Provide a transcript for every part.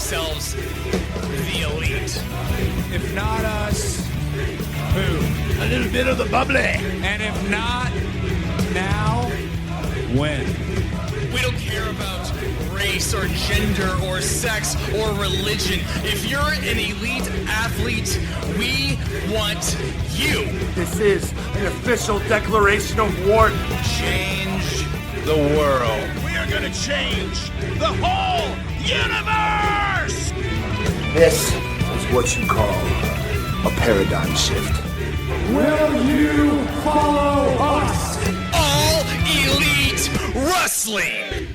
themselves the elite. If not us, who? A little bit of the bubbly. And if not now, when? We don't care about race or gender or sex or religion. If you're an elite athlete, we want you. This is an official declaration of war. Change the world. We are gonna change the whole universe! This is what you call a paradigm shift. Will you follow us? All Elite Wrestling.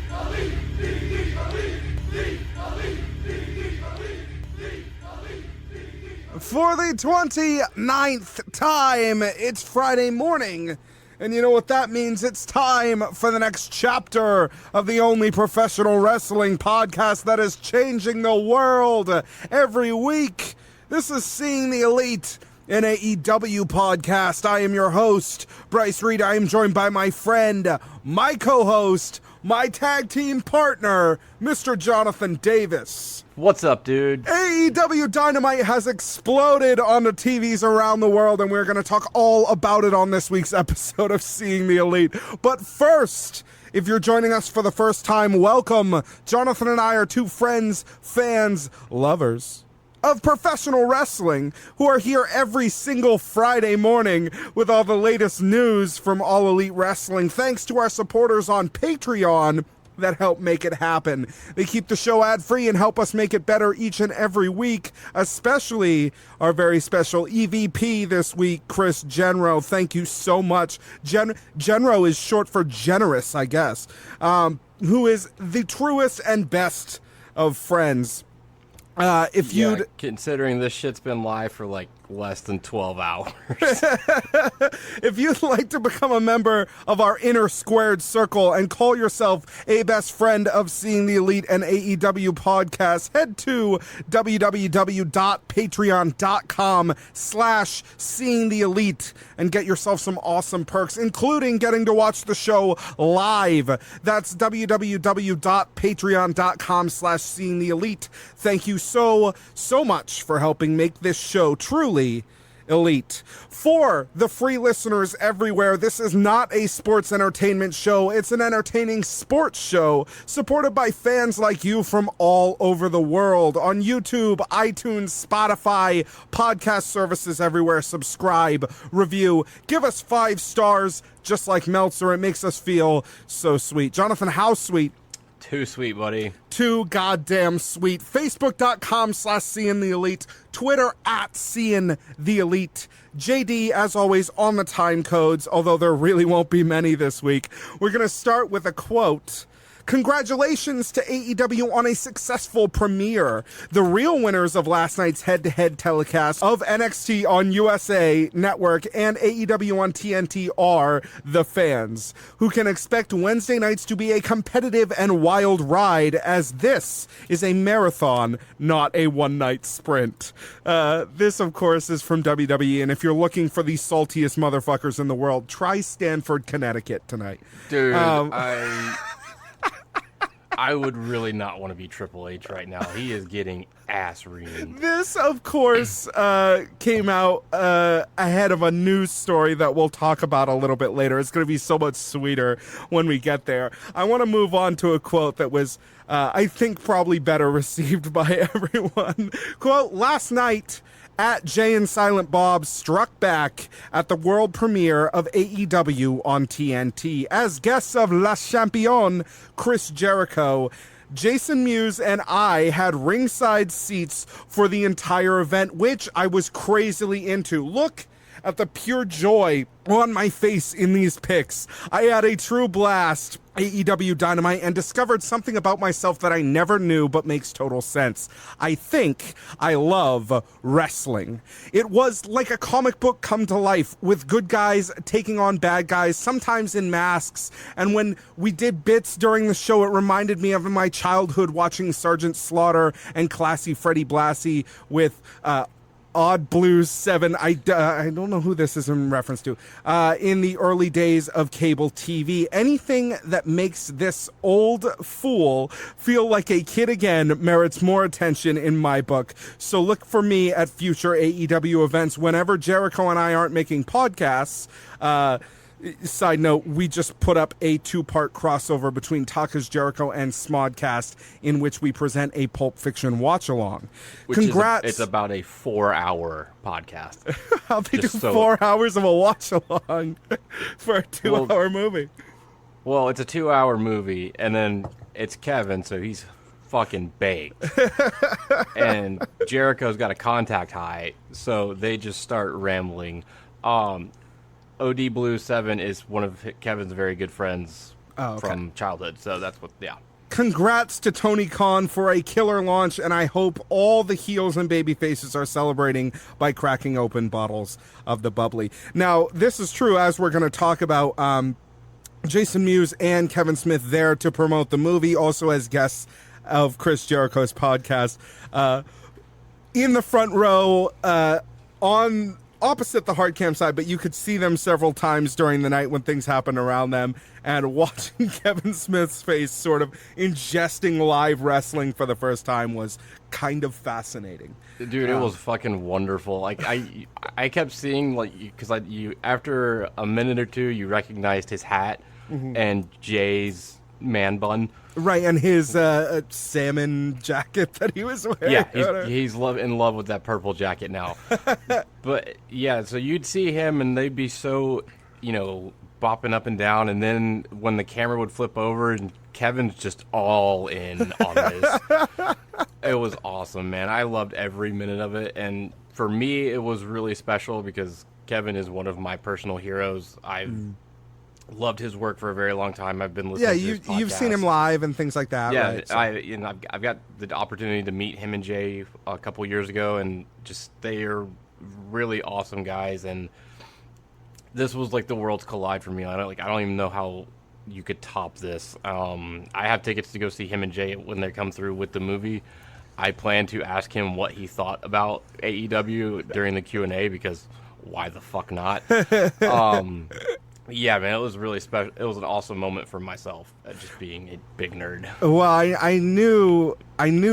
For the 29th time, it's Friday morning. And you know what that means? It's time for the next chapter of the only professional wrestling podcast that is changing the world every week. This is Seeing the Elite, an AEW podcast. I am your host, Bryce Reed. I am joined by my friend, my co-host, my tag team partner, Mr. Jonathan Davis. What's up, dude? AEW Dynamite has exploded on the TVs around the world, and we're going to talk all about it on this week's episode of Seeing the Elite. But first, if you're joining us for the first time, welcome. Jonathan and I are two friends, fans, lovers of professional wrestling who are here every single Friday morning with all the latest news from All Elite Wrestling. Thanks to our supporters on Patreon that help make it happen. They keep the show ad-free and help us make it better each and every week, especially our very special EVP this week, Chris Genro. Thank you so much. Genro is short for generous, I guess, who is the truest and best of friends. Considering this shit's been live for like less than 12 hours. If you'd like to become a member of our inner squared circle and call yourself a best friend of Seeing the Elite and AEW podcast, head to www.patreon.com/Seeing the Elite and get yourself some awesome perks, including getting to watch the show live. That's www.patreon.com/Seeing the Elite. Thank you so much for helping make this show truly elite. For the free listeners everywhere, this is not a sports entertainment show. It's an entertaining sports show supported by fans like you from all over the world on YouTube, iTunes, Spotify, podcast services everywhere. Subscribe, review, give us 5 stars just like Meltzer. It makes us feel so sweet. Jonathan, how sweet? Too sweet, buddy. Too goddamn sweet. Facebook.com/Seeing the Elite. Twitter @Seeing the Elite. JD, as always, on the time codes, although there really won't be many this week. We're going to start with a quote. Congratulations to AEW on a successful premiere. The real winners of last night's head-to-head telecast of NXT on USA Network and AEW on TNT are the fans, who can expect Wednesday nights to be a competitive and wild ride, as this is a marathon, not a one-night sprint. This, of course, is from WWE, and if you're looking for the saltiest motherfuckers in the world, try Stamford, Connecticut tonight. Dude, I would really not want to be Triple H right now. He is getting ass-reamed. This, of course, came out ahead of a news story that we'll talk about a little bit later. It's going to be so much sweeter when we get there. I want to move on to a quote that was, I think, probably better received by everyone. Quote, last night, at Jay and Silent Bob struck back at the world premiere of AEW on TNT. As guests of La Champion, Chris Jericho, Jason Mewes and I had ringside seats for the entire event, which I was crazily into. Look at the pure joy on my face in these pics. I had a true blast. AEW Dynamite and discovered something about myself that I never knew but makes total sense. I think I love wrestling. It was like a comic book come to life with good guys taking on bad guys, sometimes in masks. And when we did bits during the show, it reminded me of my childhood watching Sergeant Slaughter and Classy Freddie Blassie with Odd Blues 7. I don't know who this is in reference to. In the early days of cable TV. Anything that makes this old fool feel like a kid again merits more attention in my book. So look for me at future AEW events whenever Jericho and I aren't making podcasts. Side note, we just put up a 2-part crossover between Talkers Jericho and Smodcast in which we present a Pulp Fiction watch-along. Congrats. It's about a 4-hour podcast. How they do 4 hours of a watch-along for a 2-hour movie? Well, it's a 2-hour movie, and then it's Kevin, so he's fucking baked. And Jericho's got a contact high, so they just start rambling. OD Blue 7 is one of Kevin's very good friends from childhood, so that's what, yeah. Congrats to Tony Khan for a killer launch, and I hope all the heels and baby faces are celebrating by cracking open bottles of the bubbly. Now, this is true, as we're going to talk about Jason Mewes and Kevin Smith there to promote the movie, also as guests of Chris Jericho's podcast. In the front row, on opposite the hard cam side, but you could see them several times during the night when things happened around them, and watching Kevin Smith's face sort of ingesting live wrestling for the first time was kind of fascinating. Dude, it was fucking wonderful. Like I kept seeing, like, because you after a minute or two you recognized his hat and Jay's man bun. Right, and his salmon jacket that he was wearing. Yeah, he's in love with that purple jacket now. But, yeah, so you'd see him, and they'd be so, bopping up and down, and then when the camera would flip over, and Kevin's just all in on this. It was awesome, man. I loved every minute of it, and for me, it was really special because Kevin is one of my personal heroes. I've loved his work for a very long time. I've been listening to his podcast. You've seen him live and things like that. Yeah, right? So. I've got the opportunity to meet him and Jay a couple years ago, and just they are really awesome guys. And this was like the worlds collide for me. I don't even know how you could top this. I have tickets to go see him and Jay when they come through with the movie. I plan to ask him what he thought about AEW during the Q&A because why the fuck not? Yeah, man, it was really special. It was an awesome moment for myself, just being a big nerd. Well, I knew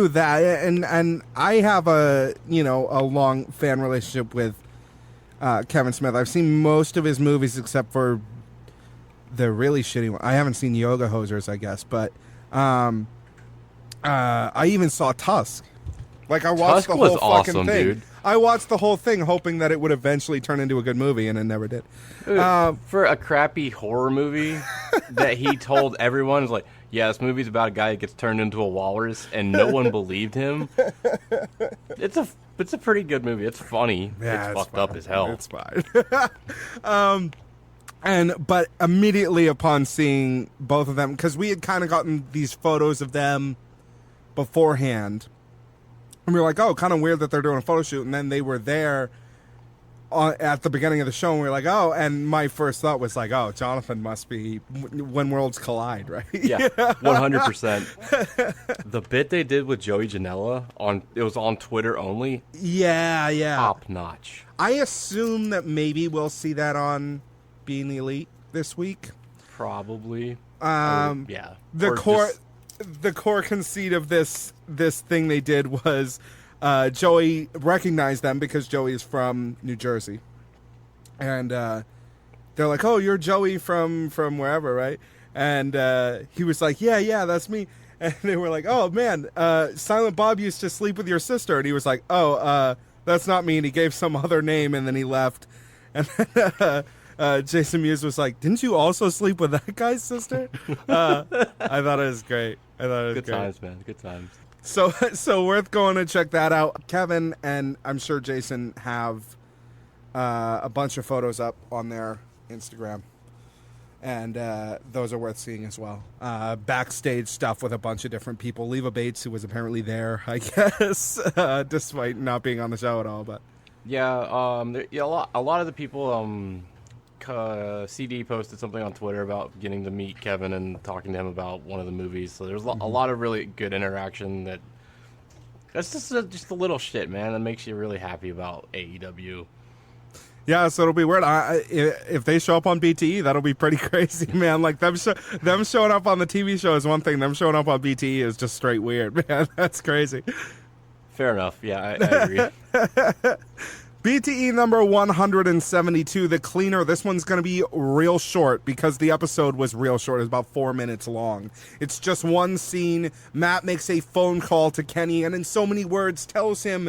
that, and I have a long fan relationship with Kevin Smith. I've seen most of his movies except for the really shitty one. I haven't seen Yoga Hosers, I guess, but I even saw Tusk. Like I watched Tusk the whole was fucking awesome, thing. dude. I watched the whole thing hoping that it would eventually turn into a good movie, and it never did. For a crappy horror movie that he told everyone, was like, yeah, this movie's about a guy that gets turned into a walrus, and no one believed him. It's a pretty good movie. It's funny. Yeah, it's fucked fine. Up as hell. It's fine. But immediately upon seeing both of them, because we had kind of gotten these photos of them beforehand, and we were like, oh, kind of weird that they're doing a photo shoot. And then they were there at the beginning of the show, and we were like, oh. And my first thought was like, oh, Jonathan must be When Worlds Collide, right? Yeah, 100%. The bit they did with Joey Janela, it was on Twitter only. Yeah. Top notch. I assume that maybe we'll see that on Being the Elite this week. Probably. Yeah. The core conceit of this thing they did was Joey recognized them because Joey is from New Jersey, and they're like, "Oh, you're Joey from wherever, right?" And he was like, "Yeah, that's me." And they were like, "Oh man, Silent Bob used to sleep with your sister," and he was like, "Oh, that's not me." And he gave some other name, and then he left. And then Jason Mewes was like, "Didn't you also sleep with that guy's sister?" I thought it was great. Good times, man. Good times. So worth going to check that out. Kevin and I'm sure Jason have a bunch of photos up on their Instagram, and those are worth seeing as well. Backstage stuff with a bunch of different people. Leva Bates, who was apparently there, I guess, despite not being on the show at all. But yeah, a lot of the people. CD posted something on Twitter about getting to meet Kevin and talking to him about one of the movies. So there's a lot of really good interaction. That That's just the little shit, man, that makes you really happy about AEW. Yeah, so it'll be weird. If they show up on BTE, that'll be pretty crazy, man. Like them showing up on the TV show is one thing. Them showing up on BTE is just straight weird, man. That's crazy. Fair enough. Yeah, I agree. BTE number 172, The Cleaner. This one's going to be real short because the episode was real short. It's about 4 minutes long. It's just one scene. Matt makes a phone call to Kenny and in so many words tells him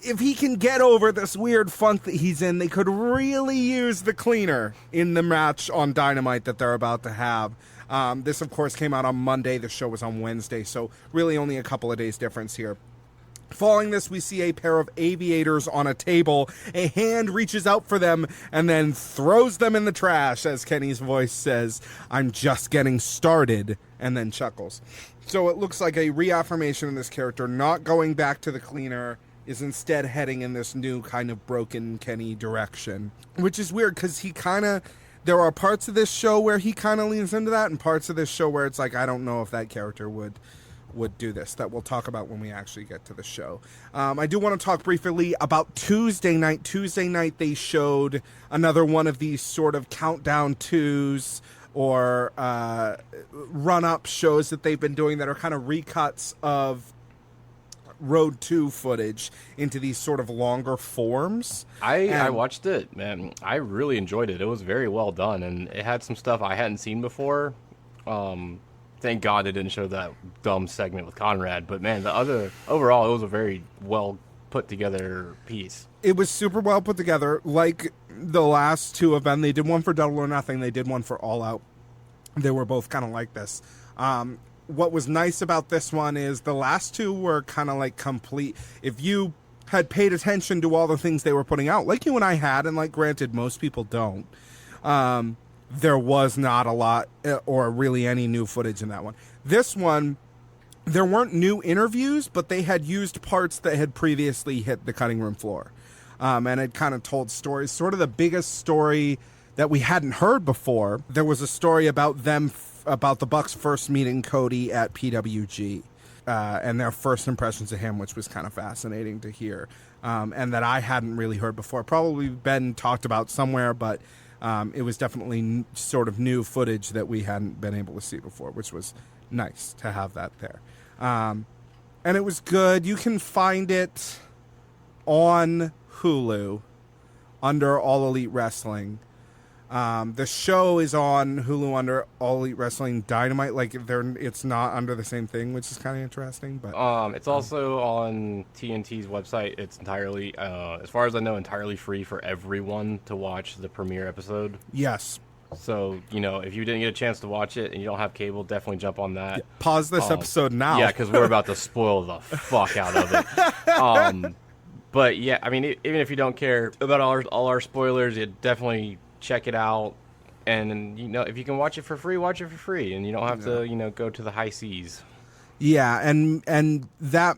if he can get over this weird funk that he's in, they could really use The Cleaner in the match on Dynamite that they're about to have. This, of course, came out on Monday. The show was on Wednesday, so really only a couple of days difference here. Following this, we see a pair of aviators on a table. A hand reaches out for them and then throws them in the trash, as Kenny's voice says, "I'm just getting started," and then chuckles. So it looks like a reaffirmation of this character not going back to The Cleaner, is instead heading in this new kind of broken Kenny direction, which is weird because there are parts of this show where he kind of leans into that and parts of this show where it's like, I don't know if that character would do this, that we'll talk about when we actually get to the show. I do want to talk briefly about Tuesday night. Tuesday night they showed another one of these sort of countdown twos or run-up shows that they've been doing that are kind of recuts of Road 2 footage into these sort of longer forms. I watched it, man. I really enjoyed it. It was very well done, and it had some stuff I hadn't seen before. Thank God they didn't show that dumb segment with Conrad, but man, overall, it was a very well put together piece. It was super well put together. Like the last two of them, they did one for Double or Nothing, they did one for All Out. They were both kind of like this. What was nice about this one is the last two were kind of like complete. If you had paid attention to all the things they were putting out, like you and I had, and like granted, most people don't, there was not a lot or really any new footage in that one. This one, there weren't new interviews, but they had used parts that had previously hit the cutting room floor and had kind of told stories. Sort of the biggest story that we hadn't heard before, there was a story about them about the Bucks first meeting Cody at PWG and their first impressions of him, which was kind of fascinating to hear, and that I hadn't really heard before. Probably been talked about somewhere, but it was definitely sort of new footage that we hadn't been able to see before, which was nice to have that there. And it was good. You can find it on Hulu under All Elite Wrestling. The show is on Hulu under All Elite Wrestling Dynamite. Like it's not under the same thing, which is kind of interesting. But it's also on TNT's website. It's entirely, as far as I know, entirely free for everyone to watch the premiere episode. Yes. So if you didn't get a chance to watch it and you don't have cable, definitely jump on that. Yeah, pause this episode now. Yeah, because we're about to spoil the fuck out of it. But yeah, I mean, even if you don't care about all our spoilers, you definitely check it out, and if you can watch it for free, watch it for free, and you don't have to go to the high seas. Yeah, and that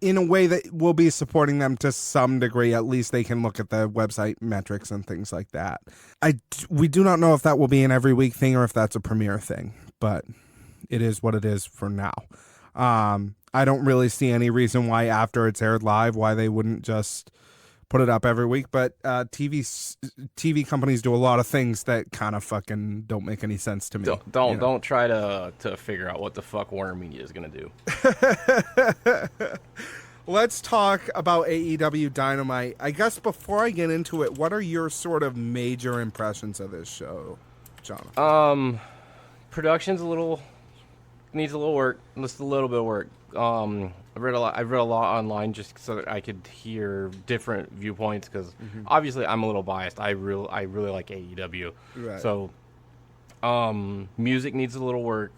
in a way that will be supporting them to some degree. At least they can look at the website metrics and things like that. We do not know if that will be an every week thing or if that's a premiere thing, but it is what it is for now. I don't really see any reason why after it's aired live, why they wouldn't just put it up every week, but TV companies do a lot of things that kind of fucking don't make any sense to me. Don't try to figure out what the fuck Warner Media is gonna do. Let's talk about AEW Dynamite. I guess before I get into it, what are your sort of major impressions of this show, Jonathan? Production's needs a little work, just a little bit of work. I've read a lot online just so that I could hear different viewpoints because obviously I'm a little biased. I really like AEW, right. So music needs a little work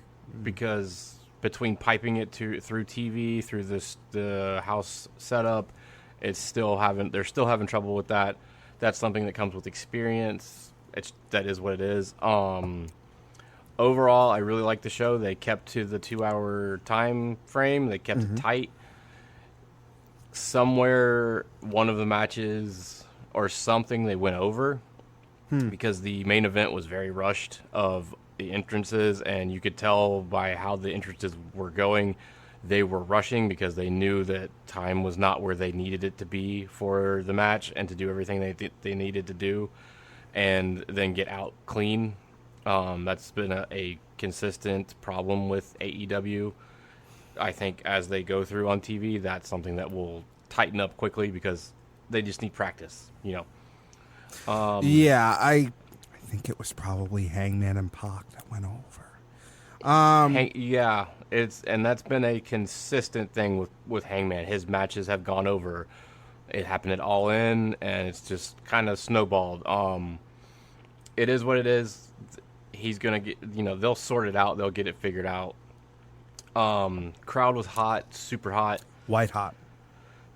because between piping it through TV through the house setup, they're still having trouble with that. That's something that comes with experience. That is what it is. Overall, I really like the show. They kept to the 2-hour time frame. They kept it tight. Somewhere, one of the matches or something, they went over because the main event was very rushed of the entrances, and you could tell by how the entrances were going they were rushing because they knew that time was not where they needed it to be for the match and to do everything they needed to do and then get out clean. That's been a consistent problem with AEW. I think as they go through on TV, that's something that will tighten up quickly because they just need practice, you know. Yeah, I think it was probably Hangman and Pac that went over. And that's been a consistent thing with Hangman. His matches have gone over. It happened at All In, and it's just kind of snowballed. It is what it is. He's gonna get, they'll sort it out. They'll get it figured out. Crowd was hot, super hot, White hot.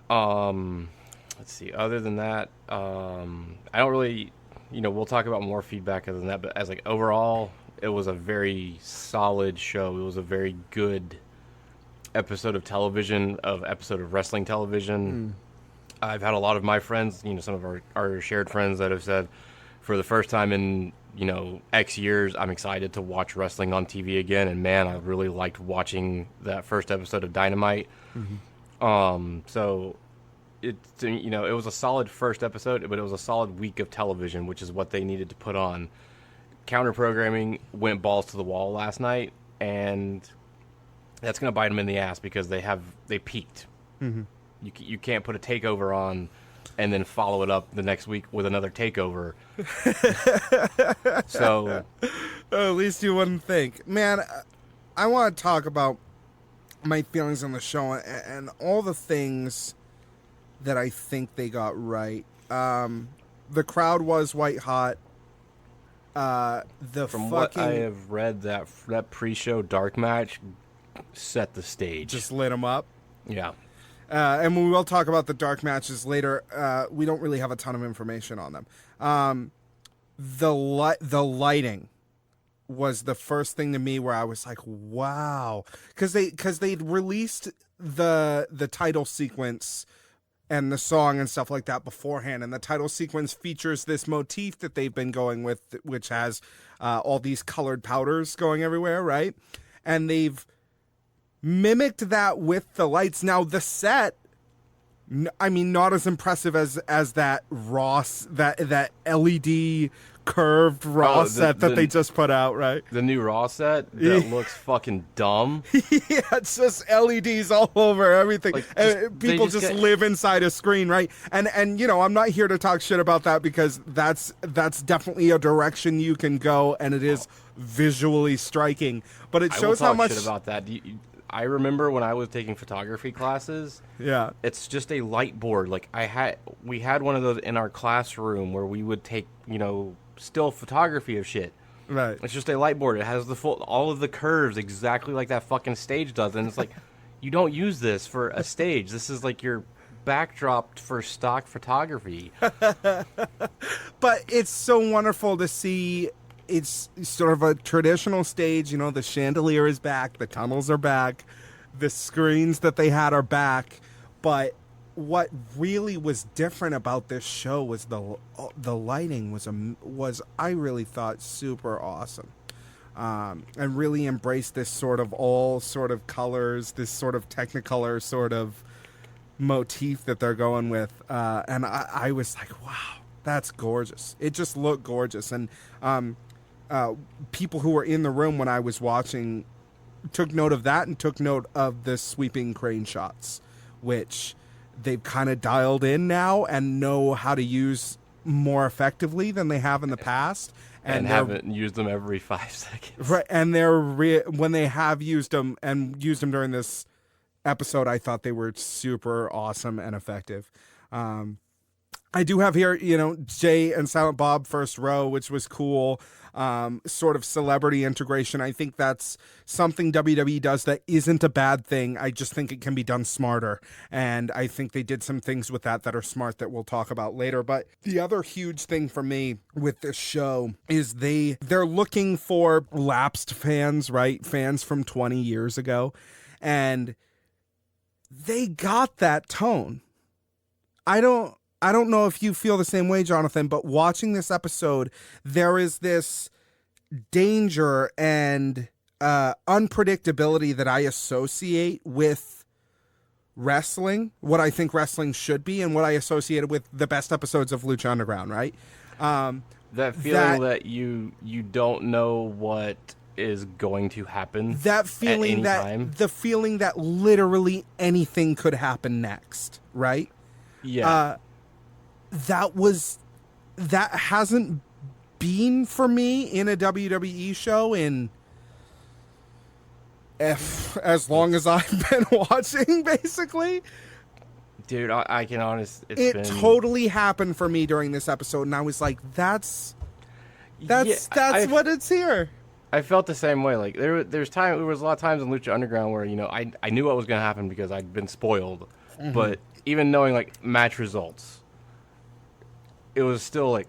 Let's see. Other than that, I don't really, we'll talk about more feedback other than that. But as like overall, it was a very solid show. It was a very good episode of wrestling television. I've had a lot of my friends, some of our shared friends that have said, for the first time in X years, I'm excited to watch wrestling on TV again. And man, I really liked watching that first episode of Dynamite. So it was a solid first episode, but it was a solid week of television, which is what they needed to put on. Counter programming went balls to the wall last night, and that's going to bite them in the ass because they peaked. You can't put a takeover on and then follow it up the next week with another takeover. So at least you wouldn't think. Man, I want to talk about my feelings on the show and all the things that I think they got right. The crowd was white hot. From what I have read, that pre-show dark match set the stage. Just lit them up. Yeah. And we will talk about the dark matches later. We don't really have a ton of information on them. The lighting was the first thing to me where I was like, wow. Because they'd released the title sequence and the song and stuff like that beforehand. And the title sequence features this motif that they've been going with, which has all these colored powders going everywhere, right? And they've mimicked that with the lights. Now, the set, I mean, not as impressive as that that LED curved Raw set that they just put out, right? The new Raw set that looks fucking dumb. Yeah, it's just LEDs all over everything. Like, people just live inside a screen, right? And I'm not here to talk shit about that because that's definitely a direction you can go, and it is visually striking. But it shows how much shit about that. I remember when I was taking photography classes. Yeah, it's just a light board. Like we had one of those in our classroom where we would take still photography of shit. Right. It's just a light board. It has all of the curves exactly like that fucking stage does, and it's like you don't use this for a stage. This is like your backdrop for stock photography. But it's so wonderful to see. It's sort of a traditional stage, the chandelier is back, the tunnels are back, the screens that they had are back. But what really was different about this show was the lighting was I really thought super awesome, and really embraced this sort of all sort of colors, this sort of Technicolor sort of motif that they're going with, and I was like, wow, that's gorgeous. It just looked gorgeous, and people who were in the room when I was watching took note of that and took note of the sweeping crane shots, which they've kind of dialed in now and know how to use more effectively than they have in the past. And haven't used them every 5 seconds. Right, and when they have used them during this episode, I thought they were super awesome and effective. I do have here, Jay and Silent Bob first row, which was cool. Sort of celebrity integration. I think that's something WWE does that isn't a bad thing. I just think it can be done smarter. And I think they did some things with that are smart that we'll talk about later. But the other huge thing for me with this show is they're looking for lapsed fans, right? Fans from 20 years ago. And they got that tone. I don't know if you feel the same way, Jonathan, but watching this episode, there is this danger and unpredictability that I associate with wrestling, what I think wrestling should be, and what I associated with the best episodes of Lucha Underground, right? That feeling that you don't know what is going to happen. That feeling at any time. The feeling that literally anything could happen next, right? Yeah. That hasn't been for me in a WWE show in as long as I've been watching, basically. Dude, I can honestly... It totally happened for me during this episode, and I was like, that's what it's here. I felt the same way. Like, there was a lot of times in Lucha Underground where, you know, I knew what was going to happen because I'd been spoiled. Mm-hmm. But even knowing, like, match results, it was still like,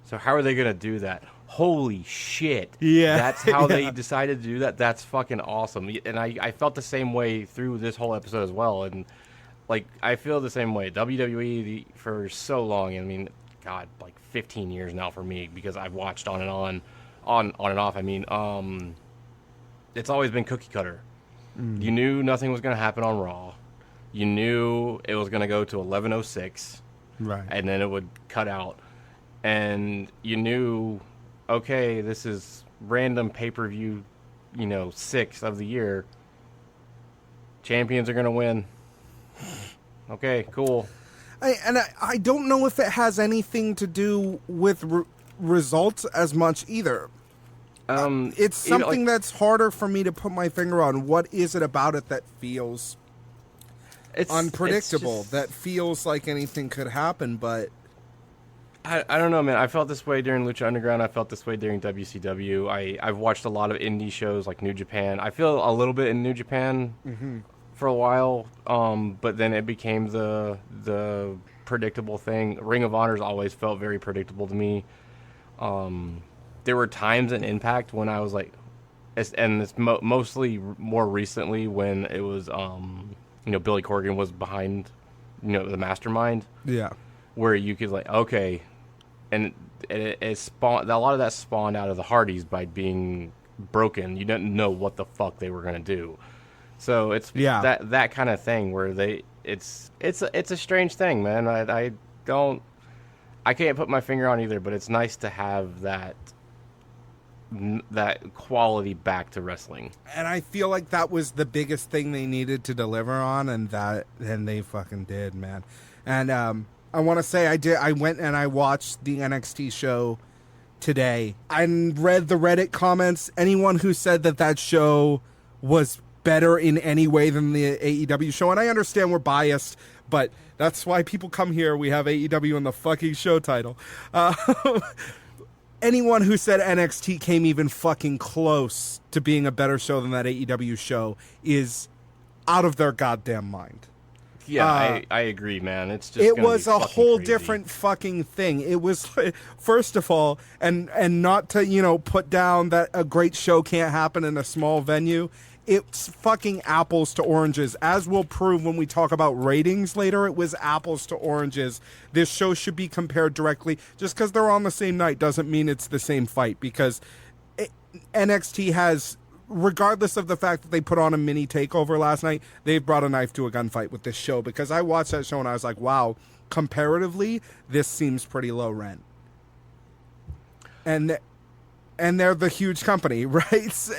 so how are they going to do that? Holy shit. Yeah. That's how they decided to do that. That's fucking awesome. And I felt the same way through this whole episode as well. And, like, I feel the same way. WWE for so long, I mean, God, like 15 years now for me because I've watched on and off. I mean, it's always been cookie cutter. Mm. You knew nothing was going to happen on Raw. You knew it was going to go to 11:06. Right. And then it would cut out. And you knew, okay, this is random pay-per-view, 6 of the year. Champions are going to win. Okay, cool. I don't know if it has anything to do with results as much either. It's something that's harder for me to put my finger on. What is it about it that feels unpredictable, that feels like anything could happen, but... I don't know, man. I felt this way during Lucha Underground. I felt this way during WCW. I've watched a lot of indie shows like New Japan. I feel a little bit in New Japan for a while, but then it became the predictable thing. Ring of Honor's always felt very predictable to me. There were times in Impact when I was like, and it's mostly more recently when it was, Billy Corgan was behind, the mastermind. Yeah. Where you could like, okay, and it spawned, a lot of that spawned out of the Hardys by being broken. You didn't know what the fuck they were going to do. So it's that kind of thing where it's a strange thing, man. I can't put my finger on either, but it's nice to have that quality back to wrestling. And I feel like that was the biggest thing they needed to deliver on, and they fucking did, man. And I want to say I went and I watched the NXT show today. I read the Reddit comments. Anyone who said that show was better in any way than the AEW show, and I understand we're biased, but that's why people come here. We have AEW in the fucking show title. Anyone who said NXT came even fucking close to being a better show than that AEW show is out of their goddamn mind. Yeah, I agree, man. It was a whole different fucking thing. It was, first of all, and not to, put down that a great show can't happen in a small venue. It's fucking apples to oranges. As we'll prove when we talk about ratings later, it was apples to oranges. This show should be compared directly. Just because they're on the same night doesn't mean it's the same fight, because NXT has... regardless of the fact that they put on a mini takeover last night, they've brought a knife to a gunfight with this show, because I watched that show and I was like, wow, comparatively, this seems pretty low rent. And they're the huge company, right?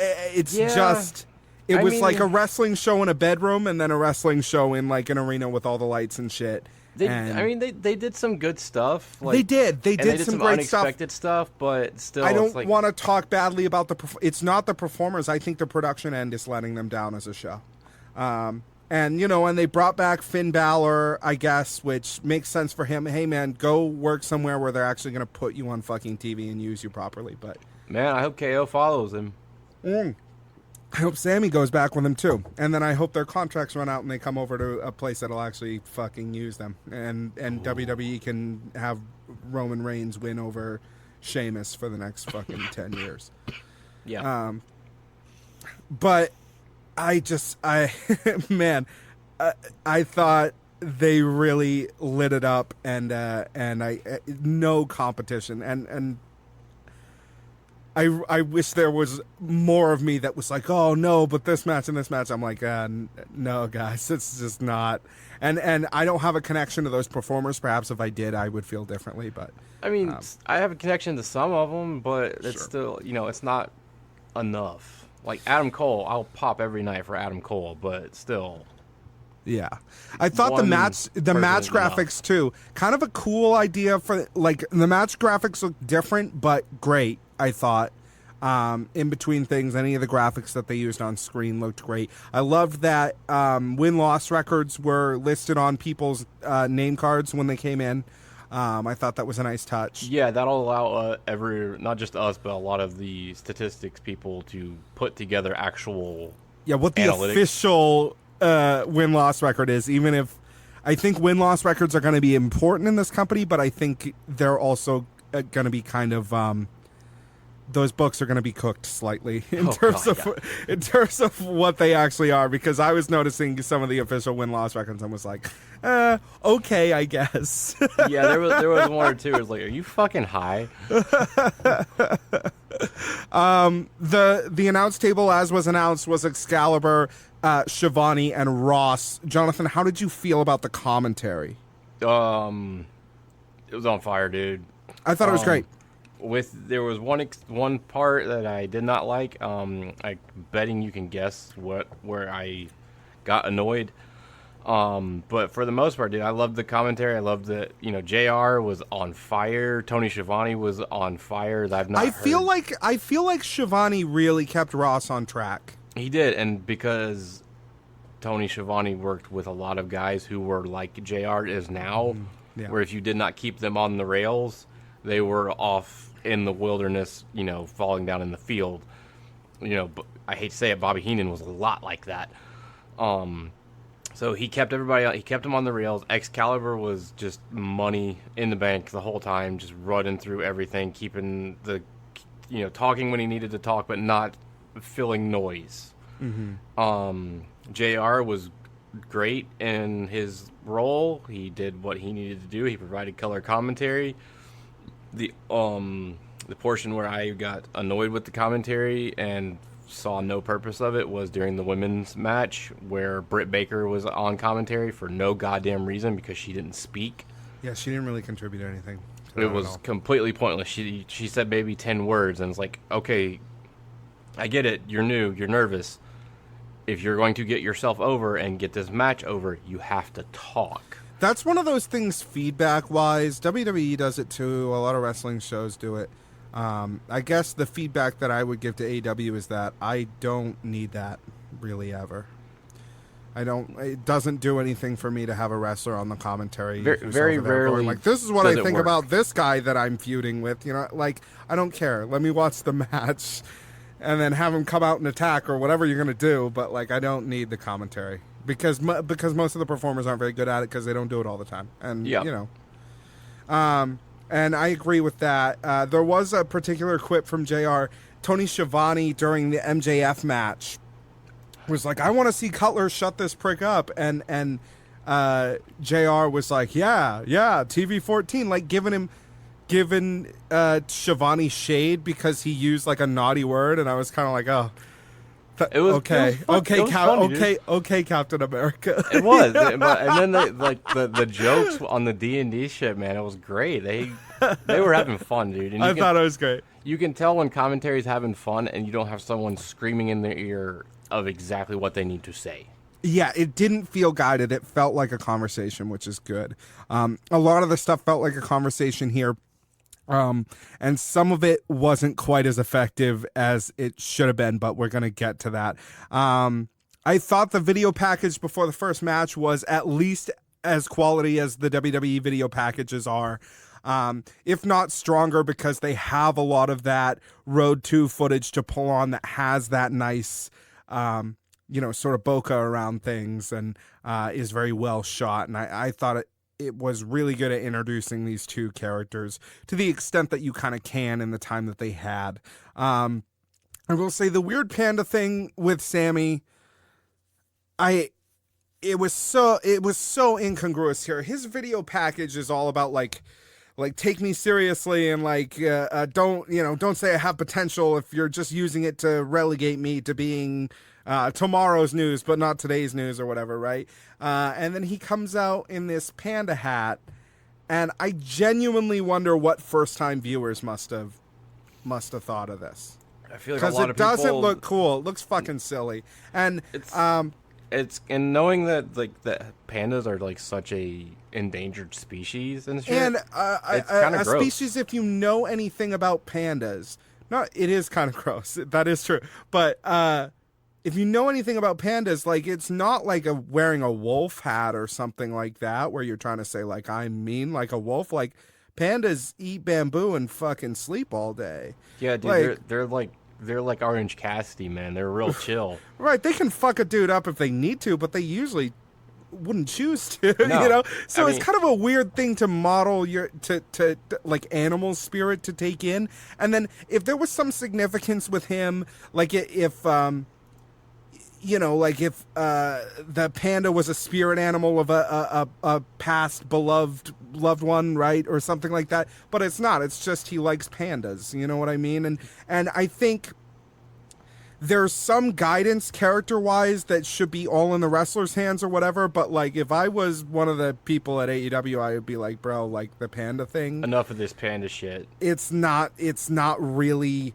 It was like a wrestling show in a bedroom and then a wrestling show in like an arena with all the lights and shit. They did some good stuff. They did some great unexpected stuff, but still, I don't want to talk badly about it's not the performers. I think the production end is letting them down as a show. And they brought back Finn Balor, I guess, which makes sense for him. Hey, man, go work somewhere where they're actually going to put you on fucking TV and use you properly. But man, I hope KO follows him. I hope Sammy goes back with them too, and then I hope their contracts run out and they come over to a place that'll actually fucking use them, and WWE can have Roman Reigns win over Sheamus for the next fucking 10 years. Yeah. But I thought they really lit it up, and no competition, and I wish there was more of me that was like, oh no, but this match and this match. I'm like, no, guys, it's just not. And I don't have a connection to those performers. Perhaps if I did, I would feel differently. But I mean, I have a connection to some of them, but it's Sure. still, it's not enough. Like Adam Cole, I'll pop every night for Adam Cole, but still. yeah, I thought the One match person match is graphics too, kind of a cool idea for like the match graphics look different but great. I thought in between things, any of the graphics that they used on screen looked great. I loved that win-loss records were listed on people's name cards when they came in. I thought that was a nice touch. Yeah, that'll allow not just us, but a lot of the statistics people to put together actual What the analytics. official win-loss record is, even if I think win-loss records are going to be important in this company, but I think they're also going to be kind of those books are going to be cooked slightly in terms of what they actually are, because I was noticing some of the official win-loss records and was like, okay, I guess. Yeah, there was one or two. It was like, are you fucking high? The announce table, as was announced, was Excalibur, Shivani, and Ross. Jonathan, how did you feel about the commentary? It was on fire, dude. I thought it was great. There was one part that I did not like. I'm betting you can guess where I got annoyed. But for the most part, dude, I loved the commentary. I loved that, JR was on fire. Tony Schiavone was on fire. I feel like Shivani really kept Ross on track. He did, and because Tony Schiavone worked with a lot of guys who were like JR is now, where if you did not keep them on the rails, they were off in the wilderness, falling down in the field. But I hate to say it, Bobby Heenan was a lot like that. So he kept everybody. He kept them on the rails. Excalibur was just money in the bank the whole time, just running through everything, keeping talking when he needed to talk, but not filling noise. JR was great in his role. He did what he needed to do. He provided color commentary. The portion where I got annoyed with the commentary and saw no purpose of it was during the women's match, where Britt Baker was on commentary for no goddamn reason because she didn't speak. Yeah, she didn't really contribute anything. It was completely pointless. She said maybe 10 words, and it's like, okay, I get it. You're new. You're nervous. If you're going to get yourself over and get this match over, you have to talk. That's one of those things feedback-wise. WWE does it too. A lot of wrestling shows do it. I guess the feedback that I would give to AEW is that I don't need that really ever. It doesn't do anything for me to have a wrestler on the commentary. Very rarely. Going, like, this is what I think about this guy that I'm feuding with. I don't care. Let me watch the match and then have him come out and attack or whatever you're going to do. But, I don't need the commentary because most of the performers aren't very good at it because they don't do it all the time. And, and I agree with that. There was a particular quip from JR. Tony Schiavone during the MJF match was like, I want to see Cutler shut this prick up. And JR was like, yeah, TV 14, giving Schiavone shade because he used a naughty word. And I was kind of like, oh. Okay, Captain America. It was, and then the jokes on the D&D shit, man, it was great. They were having fun, dude. And I thought it was great. You can tell when commentary's having fun, and you don't have someone screaming in their ear of exactly what they need to say. Yeah, it didn't feel guided. It felt like a conversation, which is good. A lot of the stuff felt like a conversation here. And some of it wasn't quite as effective as it should have been, but we're going to get to that. I thought the video package before the first match was at least as quality as the WWE video packages are. If not stronger, because they have a lot of that Road 2 footage to pull on that has that nice, sort of bokeh around things and is very well shot. And I thought it was really good at introducing these two characters to the extent that you kind of can in the time that they had. I will say the Weird Panda thing with Sammy, it was so incongruous here. His video package is all about like like take me seriously and like don't say I have potential if you're just using it to relegate me to being tomorrow's news but not today's news or whatever, right? And then he comes out in this panda hat, and I genuinely wonder what first time viewers must have thought of this. I feel like a lot Because of it people doesn't look cool. It looks fucking silly. And it's and knowing that like the pandas are like such a endangered species and shit, and it's kind of a gross. species, if you know anything about pandas, it is kind of gross. That is true. But if you know anything about pandas, like it's not like wearing a wolf hat or something like that, where you're trying to say like I'm mean like a wolf. Like pandas eat bamboo and fucking sleep all day. Yeah, dude, they're like Orange Cassidy, man. They're real chill. Right, they can fuck a dude up if they need to, but they usually wouldn't choose to, No. you know? So I it's mean, kind of a weird thing to model to like animal spirit to take in. And then if there was some significance with him, like if the panda was a spirit animal of a past beloved loved one, right? Or something like that. But it's not. It's just he likes pandas. You know what I mean? And I think there's some guidance character-wise that should be all in the wrestler's hands or whatever. But, like, if I was one of the people at AEW, I would be like, bro, like, the panda thing. Enough of this panda shit. It's not really...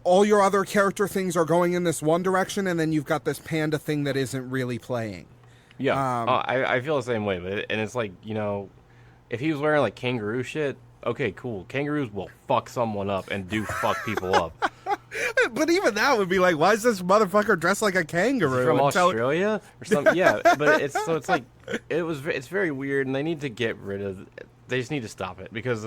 all your other character things are going in this one direction, and then you've got this panda thing that isn't really playing. Yeah, I feel the same way. And it's like, if he was wearing like kangaroo shit, okay, cool. Kangaroos will fuck someone up and do fuck people up. But even that would be like, why is this motherfucker dressed like a kangaroo? From Australia or something? Yeah, but it's like it's very weird, and they need to get rid of. They just need to stop it because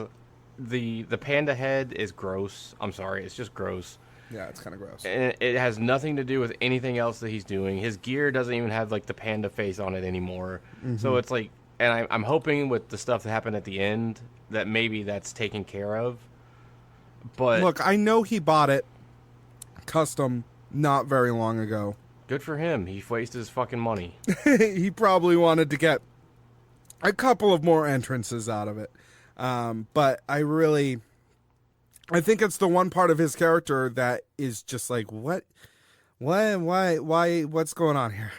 the panda head is gross. I'm sorry, it's just gross. Yeah, it's kind of gross. And it has nothing to do with anything else that he's doing. His gear doesn't even have like the panda face on it anymore. Mm-hmm. So it's like, and I'm hoping with the stuff that happened at the end that maybe that's taken care of. But look, I know he bought it custom not very long ago. Good for him. He wasted his fucking money. He probably wanted to get a couple of more entrances out of it. But I think it's the one part of his character that is just like, why, what's going on here?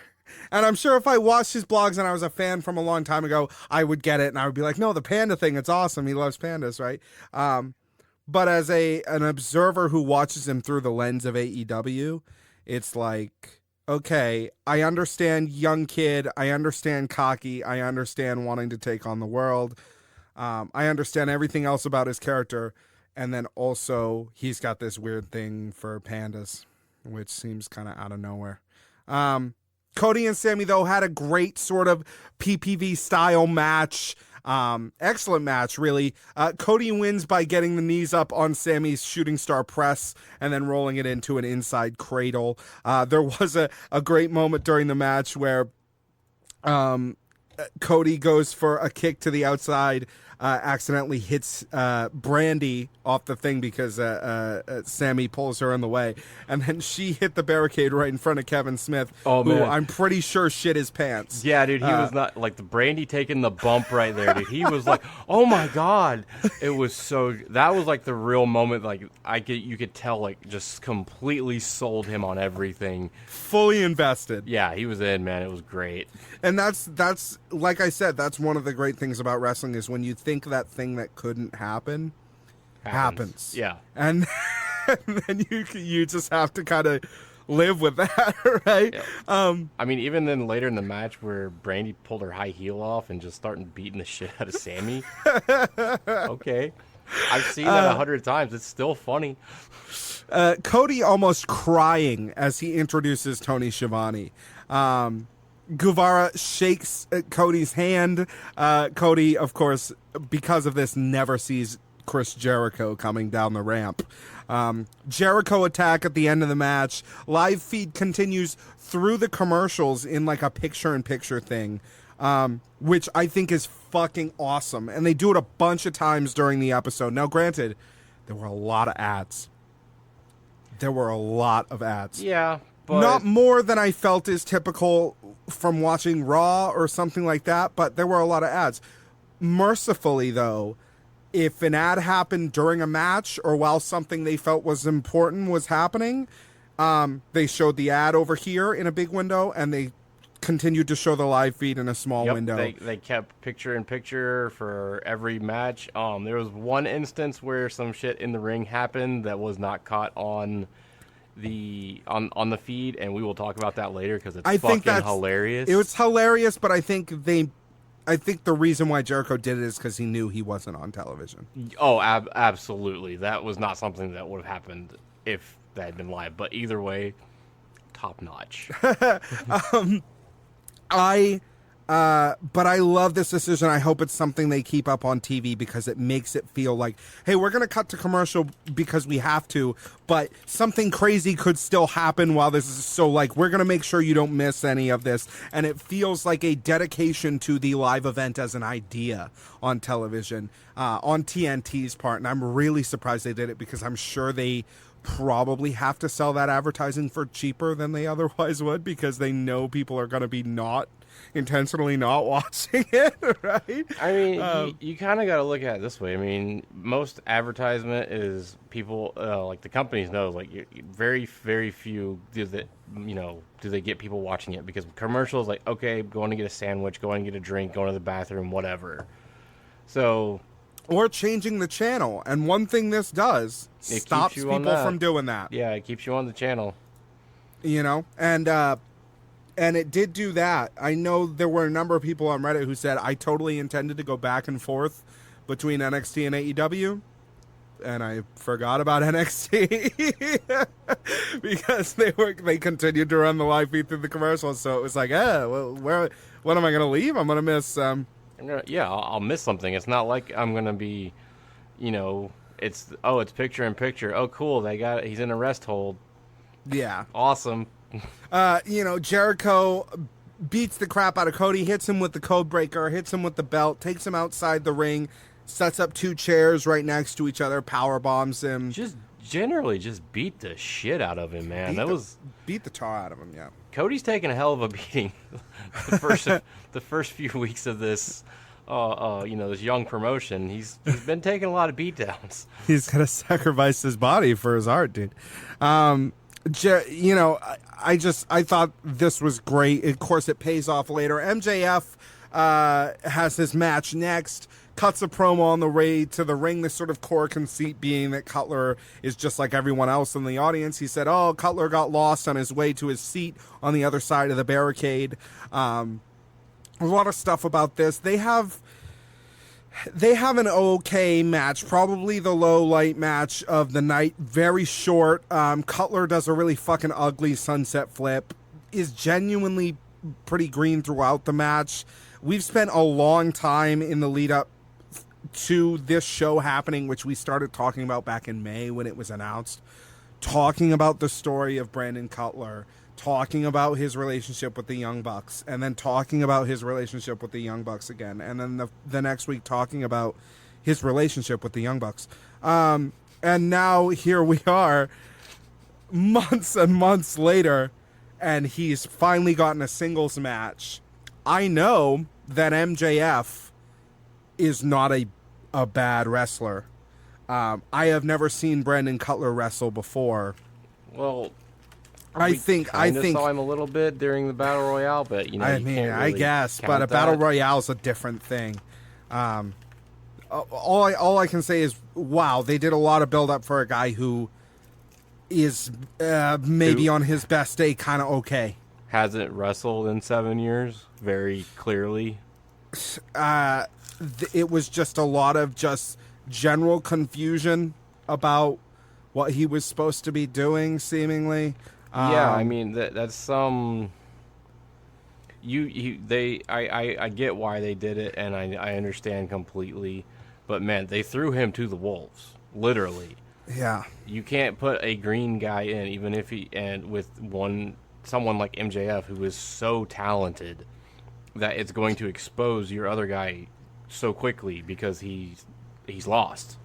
And I'm sure if I watched his blogs and I was a fan from a long time ago, I would get it and I would be like, no, the panda thing, it's awesome. He loves pandas, right? But as an observer who watches him through the lens of AEW, it's like, okay, I understand young kid, I understand cocky, I understand wanting to take on the world. I understand everything else about his character. And then also he's got this weird thing for pandas, which seems kind of out of nowhere. Cody and Sammy, though, had a great sort of PPV style match. Excellent match, really. Cody wins by getting the knees up on Sammy's shooting star press and then rolling it into an inside cradle. There was a great moment during the match where Cody goes for a kick to the outside, accidentally hits Brandy off the thing because Sammy pulls her in the way, and then she hit the barricade right in front of Kevin Smith, who I'm pretty sure shit his pants. Yeah, dude, he was not like the Brandy taking the bump right there, dude. He was like, "Oh my god!" It was so. That was like the real moment. Like you could tell, like just completely sold him on everything, fully invested. Yeah, he was in, man. It was great. And that's like I said, that's one of the great things about wrestling is when you think that thing that couldn't happen happens. Yeah. And then you just have to kind of live with that, right? Yeah. I mean, even then later in the match where Brandy pulled her high heel off and just started beating the shit out of Sammy. Okay. I've seen that 100 times. It's still funny. Cody almost crying as he introduces Tony Schiavone. Guevara shakes Cody's hand. Cody, of course, because of this, never sees Chris Jericho coming down the ramp. Jericho attack at the end of the match. Live feed continues through the commercials in like a picture-in-picture thing, which I think is fucking awesome. And they do it a bunch of times during the episode. Now, granted, there were a lot of ads. Yeah. But not more than I felt is typical from watching Raw or something like that, but there were a lot of ads. mercifully, though, if an ad happened during a match or while something they felt was important was happening, they showed the ad over here in a big window, and they continued to show the live feed in a small window. They kept picture in picture for every match. There was one instance where some shit in the ring happened that was not caught on the feed, and we will talk about that later because it's fucking hilarious. It was hilarious, but I think the reason why Jericho did it is because he knew he wasn't on television. Oh, absolutely. That was not something that would have happened if that had been live. But either way, top notch. But I love this decision. I hope it's something they keep up on TV because it makes it feel like, hey, we're going to cut to commercial because we have to, but something crazy could still happen while this is, so like, we're going to make sure you don't miss any of this. And it feels like a dedication to the live event as an idea on television, on TNT's part. And I'm really surprised they did it because I'm sure they probably have to sell that advertising for cheaper than they otherwise would because they know people are going to be intentionally not watching it, right? I mean, you kind of got to look at it this way. I mean, most advertisement is people, like the companies know, like very, very few do they get people watching it because commercials, like, okay, going to get a sandwich, going to get a drink, going to the bathroom, whatever. So, or changing the channel. And one thing this does stops people from doing that. Yeah, it keeps you on the channel. You know, and it did do that. I know there were a number of people on Reddit who said, I totally intended to go back and forth between NXT and AEW, and I forgot about NXT because they continued to run the live feed through the commercials. So it was like, well, what am I going to leave? I'm going to miss... I'll miss something. It's not like I'm going to be, it's picture in picture. Oh, cool, he's in a rest hold. Yeah. Awesome. Jericho beats the crap out of Cody, hits him with the code breaker, hits him with the belt, takes him outside the ring, sets up two chairs right next to each other, power bombs him. Just generally beat the shit out of him, man. Beat the tar out of him, yeah. Cody's taking a hell of a beating the first few weeks of this this young promotion. He's been taking a lot of beatdowns. He's gonna sacrifice his body for his art, dude. I thought this was great. Of course, it pays off later. MJF has his match next, cuts a promo on the way to the ring. This sort of core conceit being that Cutler is just like everyone else in the audience. He said, Cutler got lost on his way to his seat on the other side of the barricade. A lot of stuff about this. They have an okay match, probably the low light match of the night. Very short. Cutler does a really fucking ugly sunset flip, is genuinely pretty green throughout the match. We've spent a long time in the lead up to this show happening, which we started talking about back in May when it was announced, talking about the story of Brandon Cutler, talking about his relationship with the Young Bucks, and then talking about his relationship with the Young Bucks again, and then the next week talking about his relationship with the Young Bucks. And now here we are, months and months later, and he's finally gotten a singles match. I know that MJF is not a bad wrestler. I have never seen Brandon Cutler wrestle before. Well... I think saw him a little bit during the Battle Royale, but you can't really I guess, but a Battle Royale is a different thing. All I can say is, wow, they did a lot of build up for a guy who is maybe on his best day, kind of okay. Hasn't wrestled in 7 years, very clearly. It was just a lot of just general confusion about what he was supposed to be doing, seemingly. Yeah, I mean that's some. I get why they did it, and I understand completely, but man, they threw him to the wolves, literally. Yeah. You can't put a green guy in, even if with someone like MJF who is so talented that it's going to expose your other guy so quickly because he's lost.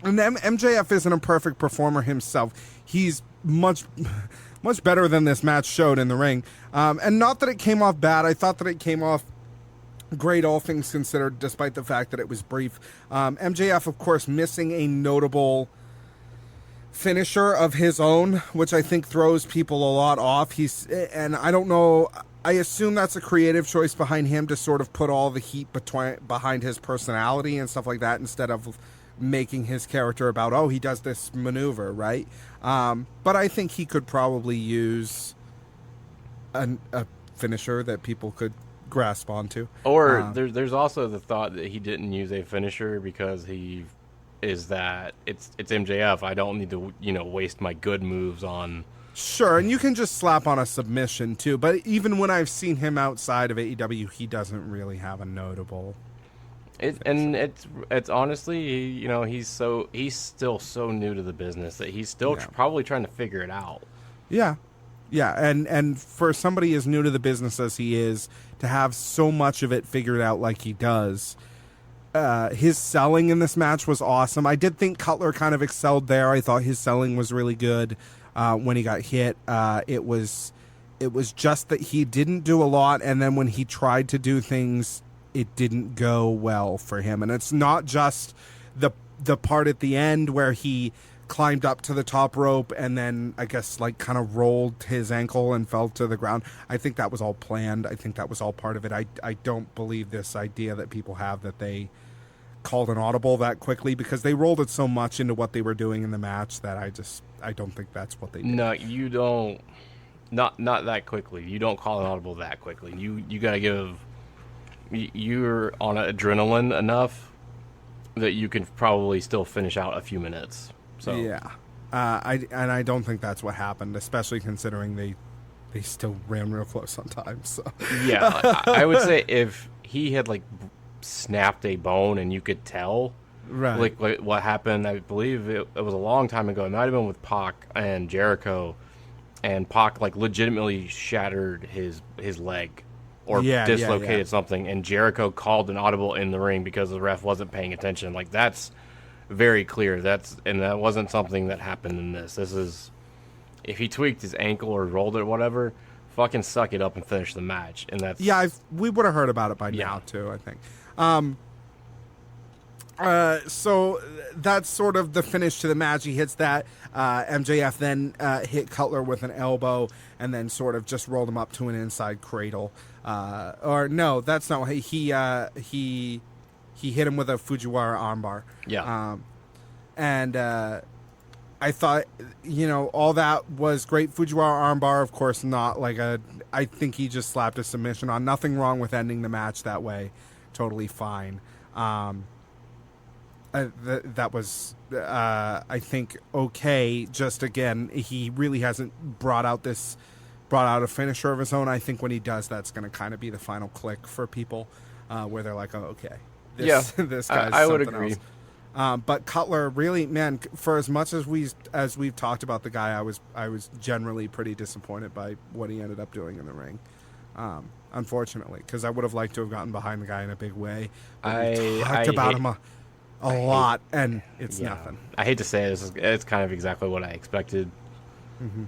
And MJF isn't a perfect performer himself. He's much better than this match showed in the ring. And not that it came off bad. I thought that it came off great, all things considered, despite the fact that it was brief. MJF, of course, missing a notable finisher of his own, which I think throws people a lot off. And I don't know, I assume that's a creative choice behind him to sort of put all the heat behind his personality and stuff like that, instead of making his character about, oh, he does this maneuver, right? But I think he could probably use a finisher that people could grasp onto. Or there's also the thought that he didn't use a finisher because he is that it's MJF. I don't need to waste my good moves on. Sure, and you can just slap on a submission too. But even when I've seen him outside of AEW, he doesn't really have a notable. It's honestly, he's still so new to the business that he's still probably trying to figure it out. Yeah. And for somebody as new to the business as he is, to have so much of it figured out like he does, his selling in this match was awesome. I did think Cutler kind of excelled there. I thought his selling was really good when he got hit. It was just that he didn't do a lot, and then when he tried to do things, it didn't go well for him. And it's not just the part at the end where he climbed up to the top rope and then I guess like kind of rolled his ankle and fell to the ground. I think that was all planned. I think that was all part of it. I don't believe this idea that people have that they called an audible that quickly, because they rolled it so much into what they were doing in the match that I don't think that's what they did. No, you don't. Not that quickly. You don't call an audible that quickly. You got to give. You're on adrenaline enough that you can probably still finish out a few minutes. So yeah, I don't think that's what happened, especially considering they still ran real close on time. So yeah, I would say if he had like snapped a bone and you could tell, right? Like what happened. I believe it was a long time ago. It might have been with Pac and Jericho, and Pac like legitimately shattered his leg or dislocated something, and Jericho called an audible in the ring because the ref wasn't paying attention. Like that's very clear. That wasn't something that happened in this. This is, if he tweaked his ankle or rolled it or whatever, fucking suck it up and finish the match. And that's we would have heard about it by now too, I think. So that's sort of the finish to the match. He hits that. MJF then hit Cutler with an elbow and then sort of just rolled him up to an inside cradle. Or no, that's not what he hit him with a Fujiwara armbar. Yeah. And I thought, all that was great. Fujiwara armbar, of course, not like I think he just slapped a submission on. Nothing wrong with ending the match that way. Totally fine. That was, I think, okay. Just again, he really hasn't brought out a finisher of his own. I think when he does, that's going to kind of be the final click for people, where they're like, oh, okay. This guy's I would something agree. Else. But Cutler, really, man, for as much as we've talked about the guy, I was generally pretty disappointed by what he ended up doing in the ring. Unfortunately, because I would have liked to have gotten behind the guy in a big way. We talked about him a lot, and it's nothing. I hate to say it, it's kind of exactly what I expected,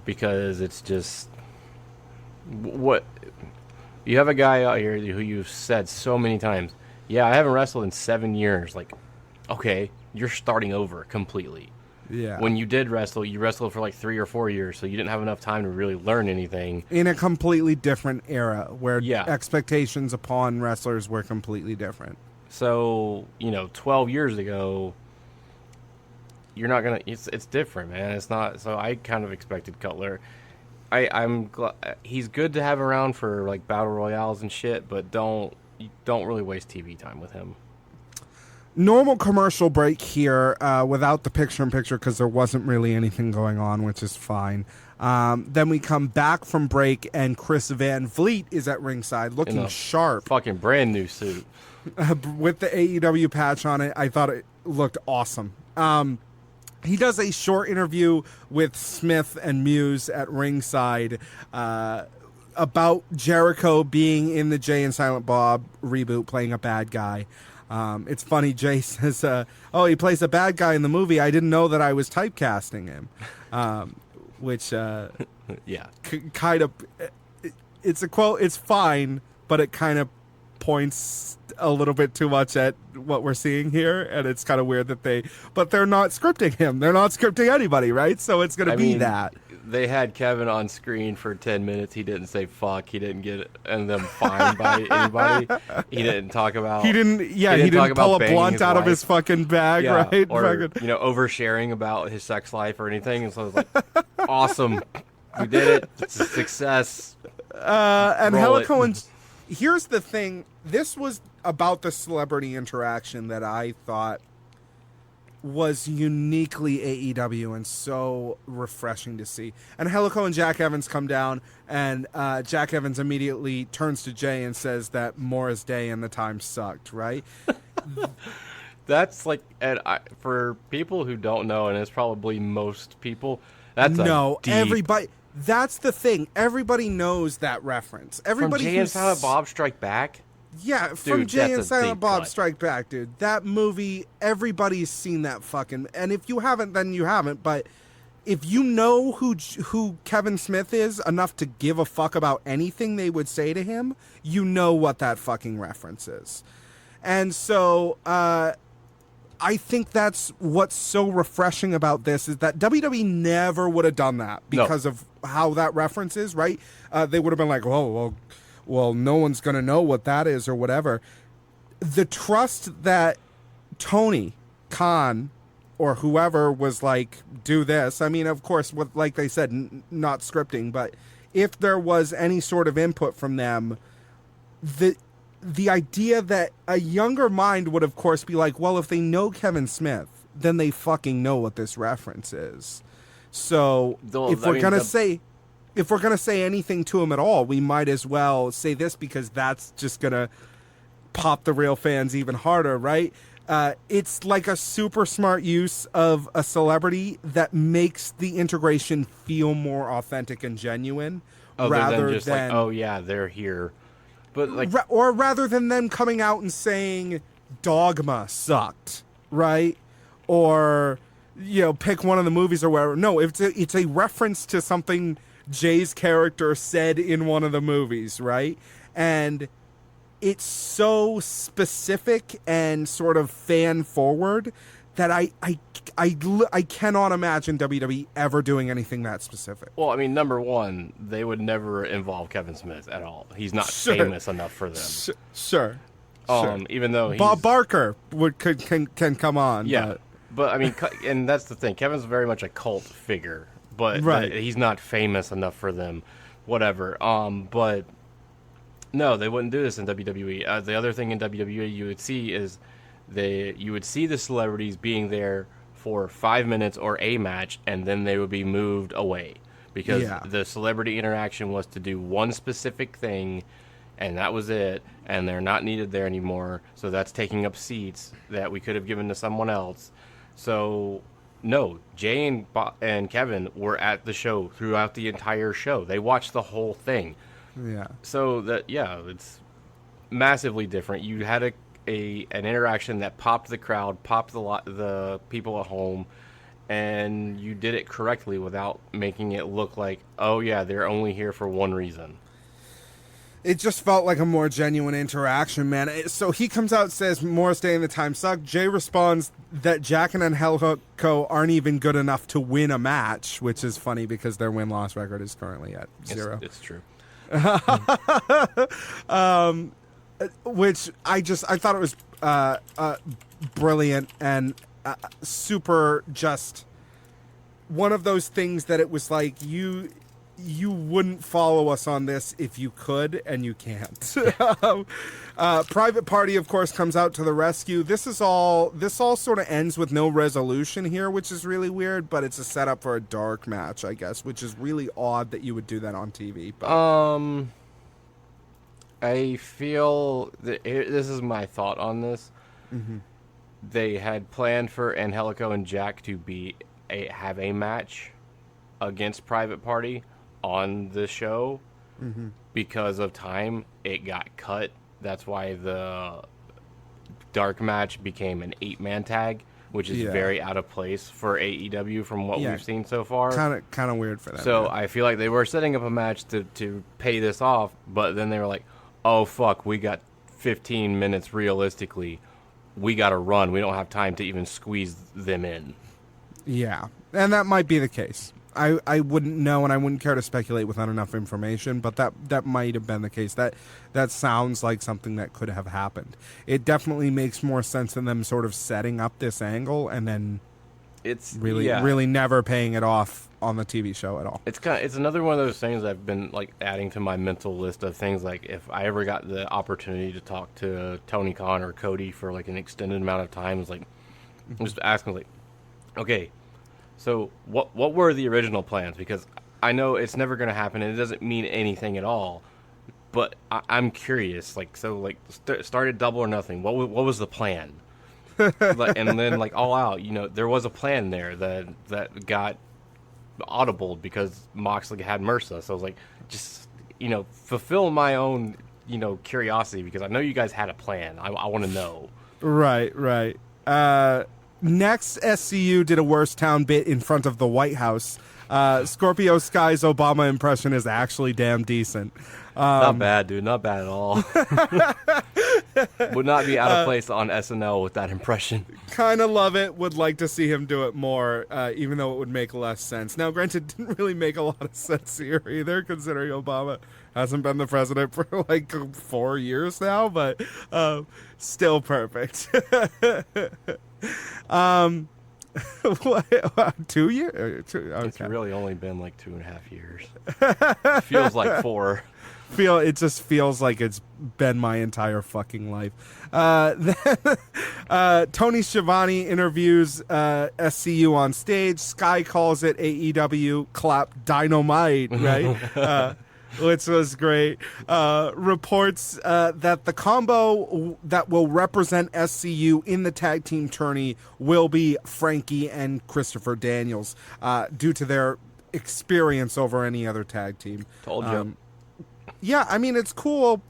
because it's just what you have a guy out here who you've said so many times. Yeah, I haven't wrestled in 7 years. Like, okay, you're starting over completely. Yeah. When you did wrestle, you wrestled for like 3 or 4 years, so you didn't have enough time to really learn anything. In a completely different era where expectations upon wrestlers were completely different. So, 12 years ago, you're not going to... It's different, man. It's not... So I kind of expected Cutler. I'm glad... He's good to have around for like battle royales and shit, but don't really waste TV time with him. Normal commercial break here without the picture-in-picture because there wasn't really anything going on, which is fine. Then we come back from break, and Chris Van Vliet is at ringside looking sharp. Fucking brand new suit. With the AEW patch on it. I thought it looked awesome. He does a short interview with Smith and Muse at ringside about Jericho being in the Jay and Silent Bob reboot, playing a bad guy. It's funny, Jay says, he plays a bad guy in the movie. I didn't know that I was typecasting him. Which, yeah. Kind of, it's a quote, it's fine, but it kind of points a little bit too much at what we're seeing here, and it's kind of weird that they're not scripting him. They're not scripting anybody, right? So it's going to be that. They had Kevin on screen for 10 minutes. He didn't say fuck. He didn't get them fined by anybody. He didn't talk about. He didn't pull a blunt out of his fucking bag, right? Or oversharing about his sex life or anything. And so I was like, awesome, we did it. It's a success. And Helico, and here's the thing. This was about the celebrity interaction that I thought was uniquely AEW and so refreshing to see. And Helico and Jack Evans come down, and Jack Evans immediately turns to Jay and says that Morris Day and the time sucked, right? That's like, for people who don't know, and it's probably most people, that's everybody. That's the thing. Everybody knows that reference. Everybody from Jay and Silent Bob Strike Back. Yeah, from Jay and Silent Bob cut. Strike Back, dude. That movie, everybody's seen that fucking... And if you haven't, then you haven't. But if you know who Kevin Smith is enough to give a fuck about anything they would say to him, you know what that fucking reference is. And so I think that's what's so refreshing about this, is that WWE never would have done that because of how that reference is, right? They would have been like, oh, well, no one's going to know what that is or whatever. The trust that Tony Khan or whoever was like, do this. I mean, of course, like they said, not scripting, but if there was any sort of input from them, the idea that a younger mind would, of course, be like, well, if they know Kevin Smith, then they fucking know what this reference is. So if we're going to say anything to him at all, we might as well say this, because that's just going to pop the real fans even harder, right? It's like a super smart use of a celebrity that makes the integration feel more authentic and genuine, rather than just like, oh yeah, they're here. But like, or rather than them coming out and saying Dogma sucked, right? Or, pick one of the movies or whatever. No, it's a reference to something Jay's character said in one of the movies, right? And it's so specific and sort of fan forward that I cannot imagine WWE ever doing anything that specific. Well, I mean, number one, they would never involve Kevin Smith at all. He's not famous enough for them. Sure. Even though Bob Barker can come on. Yeah, but I mean, and that's the thing. Kevin's very much a cult figure, but he's not famous enough for them. Whatever. But no, they wouldn't do this in WWE. The other thing in WWE you would see is you would see the celebrities being there for 5 minutes or a match, and then they would be moved away because the celebrity interaction was to do one specific thing, and that was it, and they're not needed there anymore. So that's taking up seats that we could have given to someone else. So no, Jay and Kevin were at the show throughout the entire show. They watched the whole thing. Yeah. So it's massively different. You had an interaction that popped the crowd, popped the people at home, and you did it correctly without making it look like, oh yeah, they're only here for one reason. It just felt like a more genuine interaction, man. So he comes out and says, Morris Day and the time sucked. Jay responds that Jack and Angelico aren't even good enough to win a match, which is funny because their win-loss record is currently at 0. It's true. Which I thought it was brilliant and super, just one of those things that it was like you wouldn't follow us on this if you could, and you can't. Private Party, of course, comes out to the rescue. This all sort of ends with no resolution here, which is really weird, but it's a setup for a dark match, I guess, which is really odd that you would do that on TV. But. I feel that this is my thought on this. Mm-hmm. They had planned for Angelico and Jack to have a match against Private Party on the show. Mm-hmm. Because of time. It got cut. That's why the dark match became an 8-man tag, which is very out of place for AEW from what we've seen so far. Kind of weird for them. So I feel like they were setting up a match to pay this off, but then they were like, oh fuck, we got 15 minutes realistically, we got to run. We don't have time to even squeeze them in. Yeah, and that might be the case. I wouldn't know, and I wouldn't care to speculate without enough information, but that might have been the case. That sounds like something that could have happened. It definitely makes more sense than them sort of setting up this angle and then It's really never paying it off on the TV show at all. It's another one of those things I've been like adding to my mental list of things. Like if I ever got the opportunity to talk to Tony Khan or Cody for like an extended amount of time, it's like I'm just asking like, okay, so what were the original plans? Because I know it's never going to happen and it doesn't mean anything at all. But I'm curious. Like started Double or Nothing. What was the plan? And then like All Out, there was a plan there that got audibled because Moxley had MRSA. So I was like, just fulfill my own curiosity, because I know you guys had a plan. I want to know. Right. Next, SCU did a worst town bit in front of the White House. Scorpio Sky's Obama impression is actually damn decent. Not bad, dude. Not bad at all. Would not be out of place on SNL with that impression. Kind of love it. Would like to see him do it more, even though it would make less sense. Now, granted, it didn't really make a lot of sense here either, considering Obama hasn't been the president for like 4 years now, but still perfect. 2 years? Okay. It's really only been like 2.5 years. Feels like 4. It just feels like it's been my entire fucking life. Then, Tony Schiavone interviews SCU on stage. Sky calls it AEW clap dynamite, right? Which was great. Reports that the combo that will represent SCU in the tag team tourney will be Frankie and Christopher Daniels, due to their experience over any other tag team. Told you. Yeah, I mean, it's cool.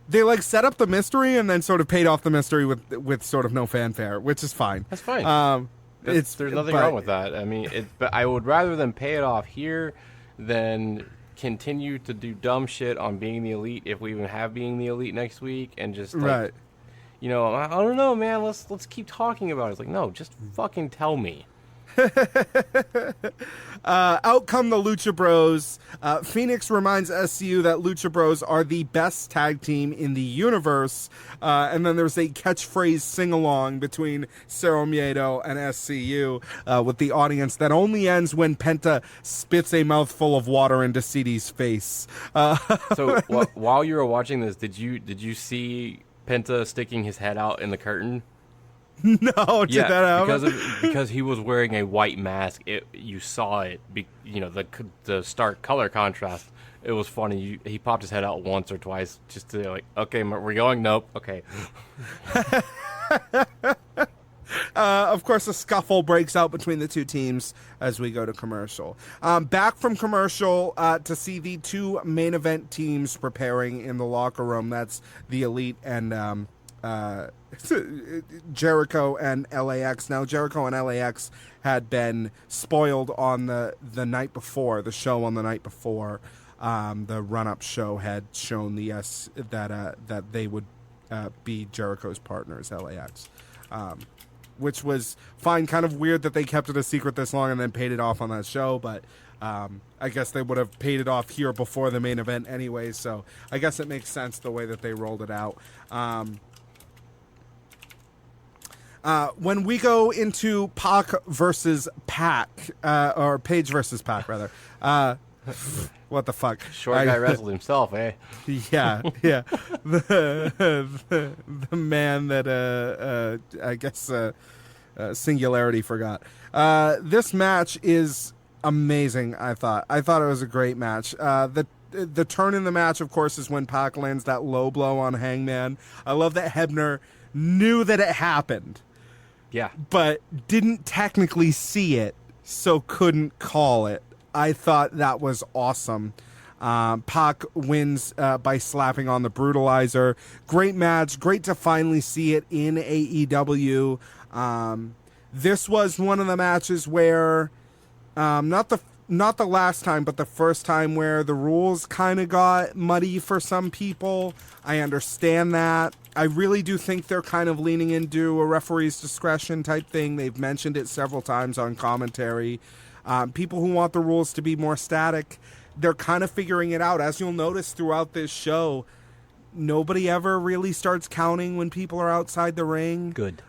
They like set up the mystery and then sort of paid off the mystery with sort of no fanfare, which is fine. That's fine. There's nothing wrong with that. I mean, but I would rather them pay it off here than continue to do dumb shit on Being the Elite, if we even have Being the Elite next week, and just like, right. I don't know, man. Let's keep talking about it. It's like, no, just fucking tell me. Out come the Lucha Bros. Phoenix reminds SCU that Lucha Bros are the best tag team in the universe. And then there's a catchphrase sing-along between Cerro Miedo and SCU with the audience that only ends when Penta spits a mouthful of water into CD's face. So while you were watching this, did you see Penta sticking his head out in the curtain? No, did that happen? Because he was wearing a white mask. You saw it. The stark color contrast. It was funny. He popped his head out once or twice just to like, okay, we're going. Nope. Okay. Of course, a scuffle breaks out between the two teams as we go to commercial. Back from commercial to see the two main event teams preparing in the locker room. That's the Elite and Jericho and LAX. Now, Jericho and LAX had been spoiled on the night before, the show on the night before. The run-up show had shown that they would be Jericho's partners, LAX. Which was fine, kind of weird that they kept it a secret this long and then paid it off on that show, but I guess they would have paid it off here before the main event anyway, so I guess it makes sense the way that they rolled it out. When we go into Pac versus Pac, or Page versus Pac, rather, what the fuck? Short guy wrestled himself, eh? Yeah. The man that, I guess, Singularity forgot. This match is amazing, I thought. I thought it was a great match. The turn in the match, of course, is when Pac lands that low blow on Hangman. I love that Hebner knew that it happened. Yeah. But didn't technically see it, so couldn't call it. I thought that was awesome. Pac wins by slapping on the Brutalizer. Great match. Great to finally see it in AEW. This was one of the matches where, not the not the last time, but the first time where the rules kind of got muddy for some people. I understand that. I really do think they're kind of leaning into a referee's discretion type thing. They've mentioned it several times on commentary. People who want the rules to be more static, they're kind of figuring it out. As you'll notice throughout this show, nobody ever really starts counting when people are outside the ring. Good.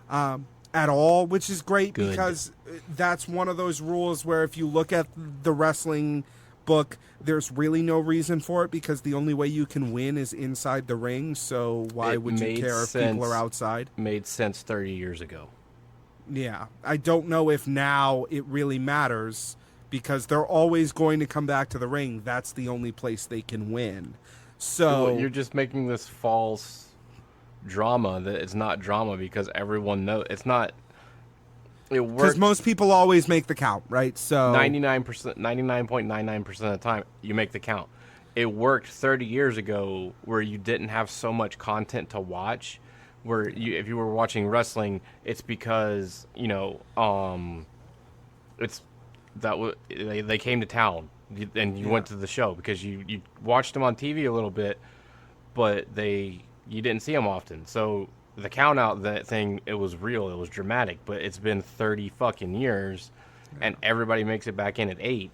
At all, which is great. Good. Because that's one of those rules where if you look at the wrestling book, there's really no reason for it because the only way you can win is inside the ring. So why would you care if people are outside? Made sense 30 years ago. Yeah. I don't know if now it really matters because they're always going to come back to the ring. That's the only place they can win. So Well, you're just making this false drama that it's not drama because everyone knows it's not. It works because most people always make the count, right? So 99.99% of the time you make the count. It worked 30 years ago where you didn't have so much content to watch. Where if you were watching wrestling, it's because it's that they came to town and you went to the show because you watched them on TV a little bit, but you didn't see them often. So the count out that thing, it was real, it was dramatic, but it's been 30 fucking years and everybody makes it back in at 8.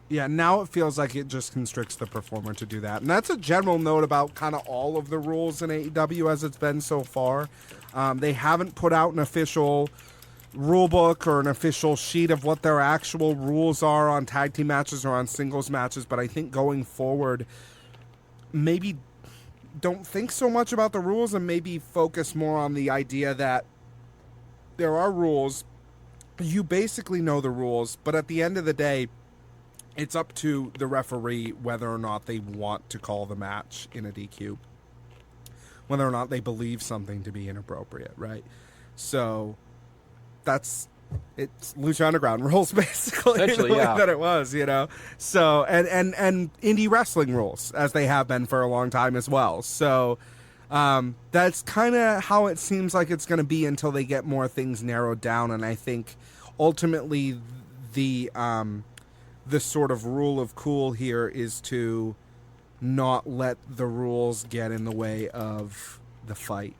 Yeah, now it feels like it just constricts the performer to do that. And that's a general note about kind of all of the rules in AEW as it's been so far. They haven't put out an official rule book or an official sheet of what their actual rules are on tag team matches or on singles matches, but I think going forward, maybe don't think so much about the rules and maybe focus more on the idea that there are rules. You basically know the rules, but at the end of the day, it's up to the referee whether or not they want to call the match in a DQ, whether or not they believe something to be inappropriate, right? So it's Lucha Underground rules, basically, Essentially, the way yeah. that it was, So, and indie wrestling rules, as they have been for a long time as well. So, that's kind of how it seems like it's going to be until they get more things narrowed down. And I think ultimately the sort of rule of cool here is to not let the rules get in the way of the fight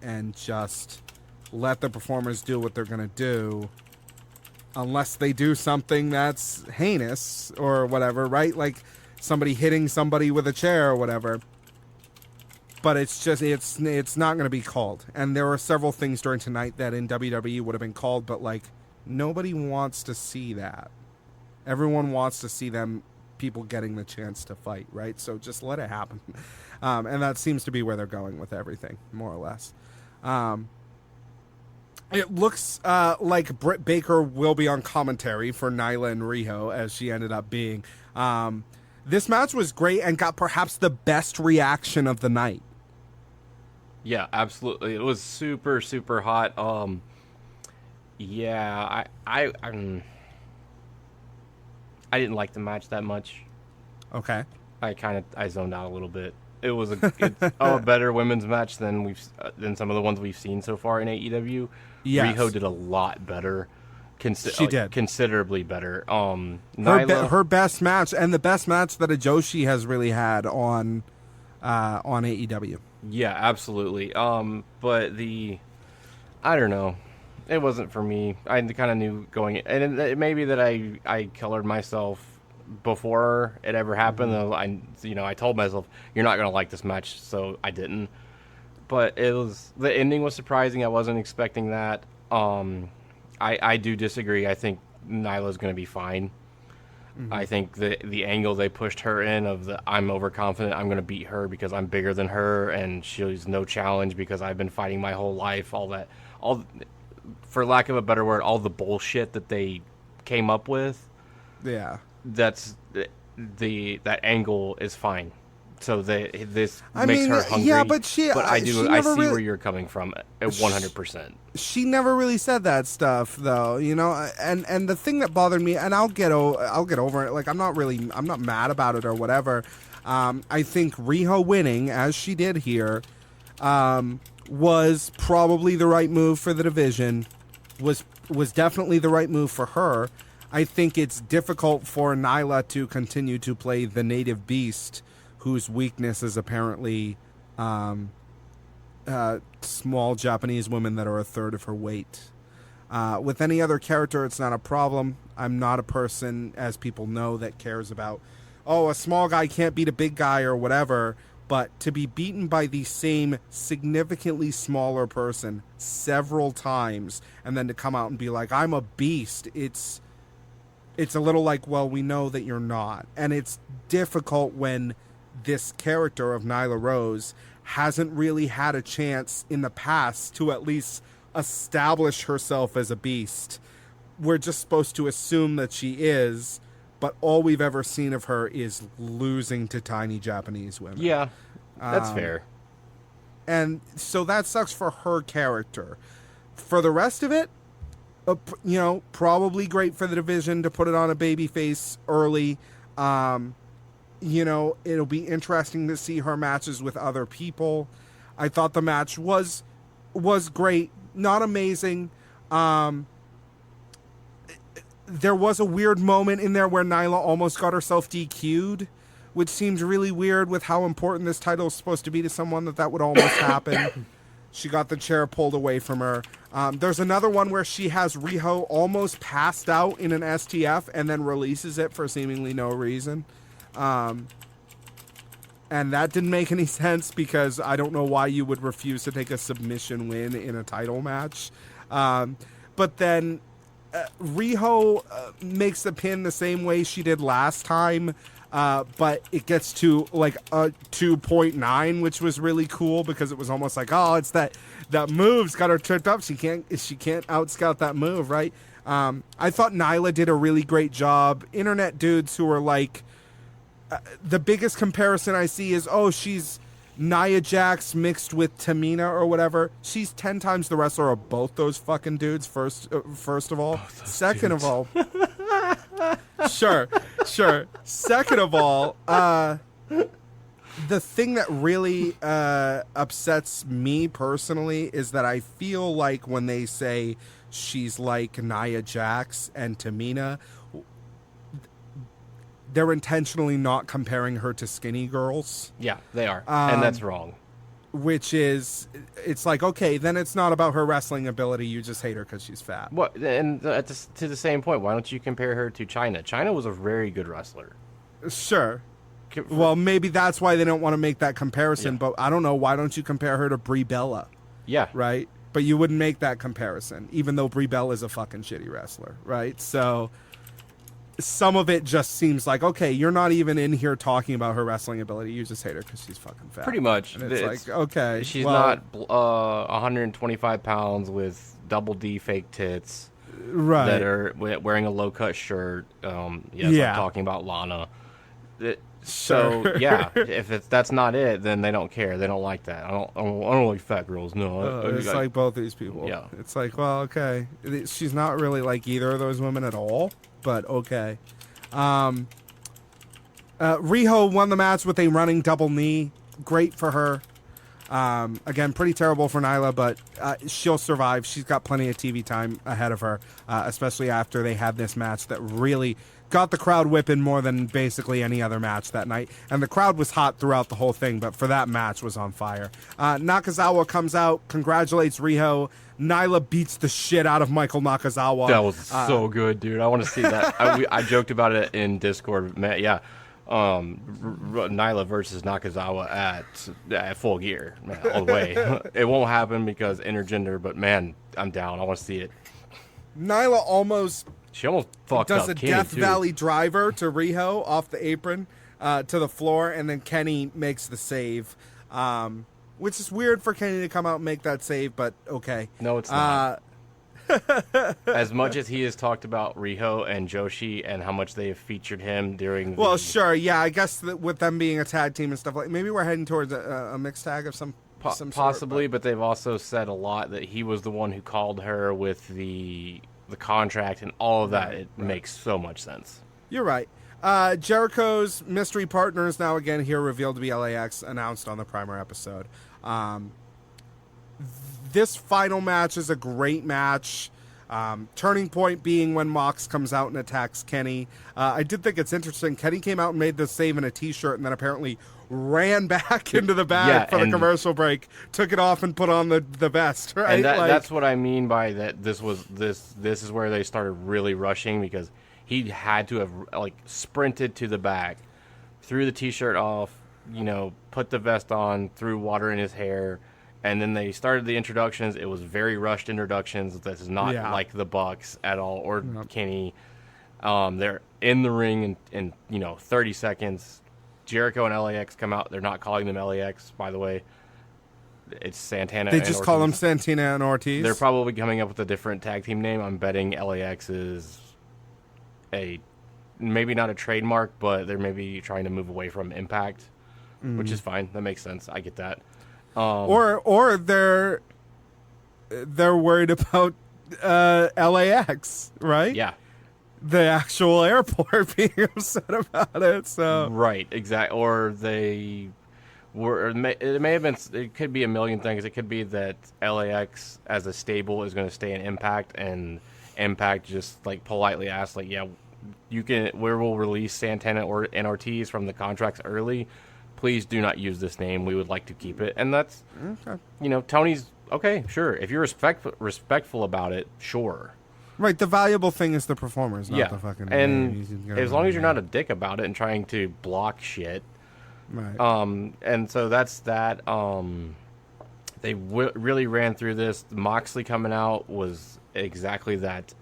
and just let the performers do what they're going to do unless they do something that's heinous or whatever, right? Like somebody hitting somebody with a chair or whatever. But it's not going to be called. And there were several things during tonight that in WWE would have been called, but like nobody wants to see that. Everyone wants to see people getting the chance to fight, right? So just let it happen. And that seems to be where they're going with everything, more or less. It looks like Britt Baker will be on commentary for Nyla and Riho, as she ended up being. This match was great and got perhaps the best reaction of the night. Yeah, absolutely. It was super, super hot. Yeah, I didn't like the match that much. Okay. I zoned out a little bit. It's a better women's match than some of the ones we've seen so far in AEW. Yes. Riho did a lot better. She did considerably better. Nyla, her best match and the best match that a Joshi has really had on AEW. Yeah, absolutely. But I don't know. It wasn't for me. I kind of knew going, and it may be that I colored myself before it ever happened. Mm-hmm. I told myself you're not gonna like this match, so I didn't. But the ending was surprising. I wasn't expecting that. I do disagree. I think Nyla's gonna be fine. Mm-hmm. I think the angle they pushed her in of I'm overconfident, I'm gonna beat her because I'm bigger than her, and she's no challenge because I've been fighting my whole life. For lack of a better word, all the bullshit that they came up with. Yeah. That angle is fine. So this I makes mean, her hungry. yeah, but I see really, where you're coming from 100%. She never really said that stuff, though, and the thing that bothered me, and I'll get over it. Like I'm not mad about it or whatever. I think Riho winning, as she did here, was probably the right move for the division. Was definitely the right move for her. I think it's difficult for Nyla to continue to play the native beast, whose weakness is apparently small Japanese women that are a third of her weight. With any other character, it's not a problem. I'm not a person, as people know, that cares about, oh, a small guy can't beat a big guy or whatever. But to be beaten by the same significantly smaller person several times and then to come out and be like, I'm a beast, it's a little like, well, we know that you're not. And it's difficult when this character of Nyla Rose hasn't really had a chance in the past to at least establish herself as a beast. We're just supposed to assume that she is, but all we've ever seen of her is losing to tiny Japanese women. Yeah, that's fair. And so that sucks for her character. For the rest of it, probably great for the division to put it on a babyface early. It'll be interesting to see her matches with other people. I thought the match was great, not amazing. There was a weird moment in there where Nyla almost got herself DQ'd, which seems really weird with how important this title is supposed to be to someone that would almost happen. She got the chair pulled away from her. There's another one where she has Riho almost passed out in an STF and then releases it for seemingly no reason. And that didn't make any sense because I don't know why you would refuse to take a submission win in a title match. But then Riho makes the pin the same way she did last time, but it gets to like a 2.9, which was really cool because it was almost like, oh, it's that move's got her tripped up. She can't outscout that move, right? I thought Nyla did a really great job. Internet dudes who are like, the biggest comparison I see is, oh, she's Nia Jax mixed with Tamina or whatever. She's 10 times the wrestler of both those fucking dudes, first of all. Second of all... Sure. Second of all, the thing that really upsets me personally is that I feel like when they say she's like Nia Jax and Tamina, they're intentionally not comparing her to skinny girls. Yeah, they are. And that's wrong. Which is, it's like, okay, then it's not about her wrestling ability. You just hate her because she's fat. What? And to the same point, why don't you compare her to Chyna? Chyna was a very good wrestler. Sure. Well, maybe that's why they don't want to make that comparison, but I don't know. Why don't you compare her to Brie Bella? Yeah. Right? But you wouldn't make that comparison, even though Brie Bella is a fucking shitty wrestler, right? So... some of it just seems like, okay, you're not even in here talking about her wrestling ability. You just hate her because she's fucking fat. Pretty much. And it's like, okay. She's not 125 pounds with double D fake tits. Right. That are wearing a low-cut shirt. I'm talking about Lana. So, yeah, if that's not it, then they don't care. They don't like that. I don't like fat girls. No. It's like both these people. Yeah. It's like, well, okay. She's not really like either of those women at all. But okay. Riho won the match with a running double knee. Great for her. Again, pretty terrible for Nyla, but she'll survive. She's got plenty of TV time ahead of her, especially after they had this match that really got the crowd whipping more than basically any other match that night. And the crowd was hot throughout the whole thing, but for that match was on fire. Nakazawa comes out, congratulates Riho. Nyla beats the shit out of Michael Nakazawa. That was so good, dude. I want to see that. I joked about it in Discord. Yeah. Nyla versus Nakazawa at Full Gear, man, all the way. It won't happen because intergender, but man, I'm down. I want to see it. Nyla she almost fucked does up a Kenny, Death too. Valley driver to Riho off the apron to the floor, and then Kenny makes the save, which is weird for Kenny to come out and make that save, but okay. No, it's not. As much as he has talked about Riho and Joshi and how much they have featured him during Well, sure, yeah, I guess that with them being a tag team and stuff like, maybe we're heading towards a mixed tag of some possibly, sort, but they've also said a lot that he was the one who called her with the contract and all of that. It makes so much sense. You're right. Jericho's mystery partner is now again here, revealed to be LAX, announced on the primer episode. This final match is a great match. Turning point being when Mox comes out and attacks Kenny. I did think it's interesting. Kenny came out and made the save in a T-shirt, and then apparently ran back into the bag for the commercial break, took it off and put on the vest. Right? And that's what I mean by that. This is where they started really rushing, because he had to have sprinted to the back, threw the T-shirt off, put the vest on, threw water in his hair. And then they started the introductions. It was very rushed introductions. This is not like the Bucks at all, or Kenny. They're in the ring in 30 seconds. Jericho and LAX come out. They're not calling them LAX, by the way. It's Santana. They just call them Santana and Ortiz. They're probably coming up with a different tag team name. I'm betting LAX is maybe not a trademark, but they're maybe trying to move away from Impact, which is fine. That makes sense. I get that. Or they're worried about LAX, right? Yeah, the actual airport being upset about it. So right, exactly. Or they were. It may have been. It could be a million things. It could be that LAX as a stable is going to stay in Impact, and Impact just politely asked, yeah, you can. We will release Santana and Ortiz from the contracts early. Please do not use this name. We would like to keep it. And that's, Tony's, okay, sure. If you're respectful about it, sure. Right, the valuable thing is the performers, not the fucking name. And as long as you're not a dick about it and trying to block shit. Right. And so that's that. They really ran through this. Moxley coming out was exactly that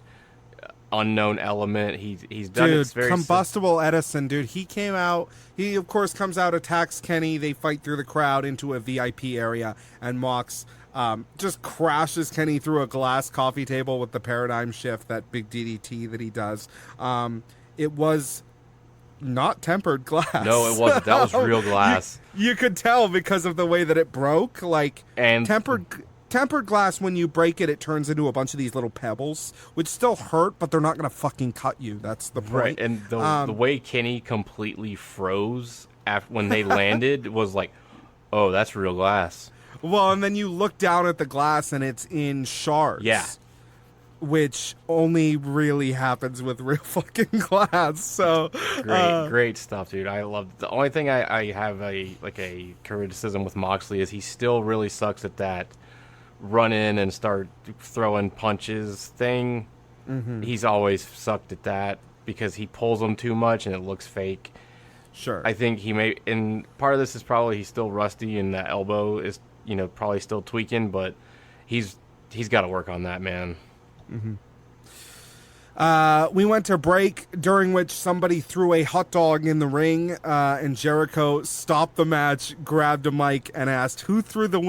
unknown element. He's done it very combustible Edison, dude. He came out. He of course comes out, attacks Kenny. They fight through the crowd into a VIP area, and Mox just crashes Kenny through a glass coffee table with the paradigm shift, that big DDT that he does. It was not tempered glass. No, it wasn't. That was real glass. You could tell because of the way that it broke. And tempered glass, when you break it, it turns into a bunch of these little pebbles, which still hurt, but they're not going to fucking cut you. That's the point. Right, and the way Kenny completely froze when they landed was oh, that's real glass. Well, and then you look down at the glass, and it's in shards. Yeah. Which only really happens with real fucking glass. So great stuff, dude. I love it. The only thing I have a criticism with Moxley is he still really sucks at that run in and start throwing punches thing. He's always sucked at that because he pulls them too much and it looks fake. Sure. I think he may, and part of this is probably he's still rusty and that elbow is, probably still tweaking, but he's got to work on that, man. We went to break, during which somebody threw a hot dog in the ring, and Jericho stopped the match, grabbed a mic, and asked who threw a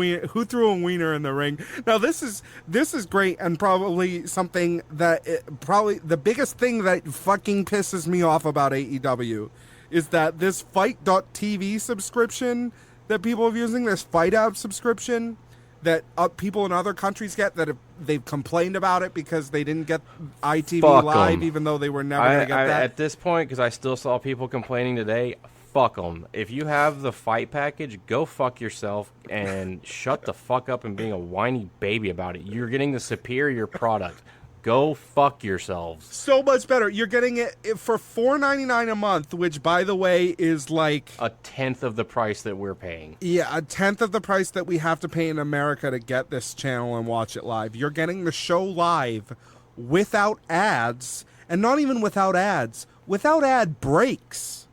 wiener in the ring. Now this is great, and probably something that probably the biggest thing that fucking pisses me off about AEW is that this Fight.tv subscription that people are using, this Fight App subscription that people in other countries get, that they've complained about it because they didn't get ITV Live, even though they were never going to get that. At this point, because I still saw people complaining today, fuck them. If you have the Fight package, go fuck yourself and shut the fuck up and being a whiny baby about it. You're getting the superior product. Go fuck yourselves. So much better. You're getting it for $4.99 a month, which, by the way, is like a tenth of the price that we're paying. Yeah, a tenth of the price that we have to pay in America to get this channel and watch it live. You're getting the show live without ads, and not even without ads, without ad breaks.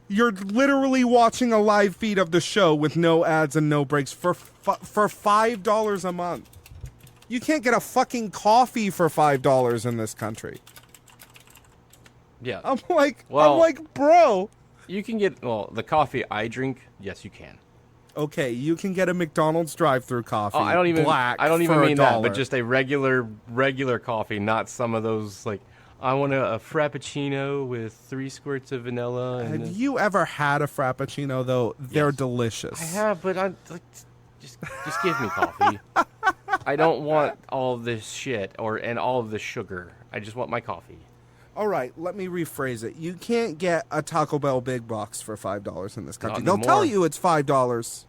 You're literally watching a live feed of the show with no ads and no breaks for $5 a month. You can't get a fucking coffee for $5 in this country. Yeah. I'm like, bro. You can get, the coffee I drink, yes, you can. Okay, you can get a McDonald's drive-through coffee. I don't even mean that, but just a regular coffee, not some of those, I want a Frappuccino with 3 squirts of vanilla. Have you ever had a Frappuccino, though? They're delicious. I have, but just give me coffee. I don't want all of this shit and all of the sugar. I just want my coffee. All right, let me rephrase it. You can't get a Taco Bell Big Box for $5 in this country. They'll tell you it's $5.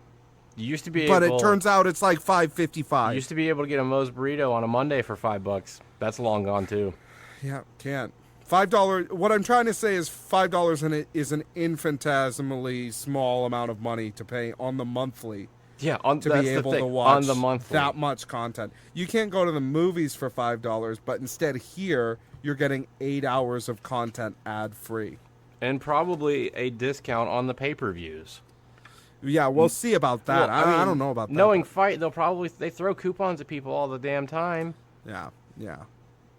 You used to be but it turns out it's like $5.55. You used to be able to get a Moe's burrito on a Monday for $5. That's long gone too. Yeah, can't. $5. What I'm trying to say is $5 in it is an infinitesimally small amount of money to pay on the monthly. Yeah, To be able to watch on the monthly. that much content. You can't go to the movies for $5, but instead here you're getting 8 hours of content ad free. And probably a discount on the pay-per-views. Yeah, we'll see about that. Well, I don't know about that. Knowing Fight, they throw coupons at people all the damn time. Yeah.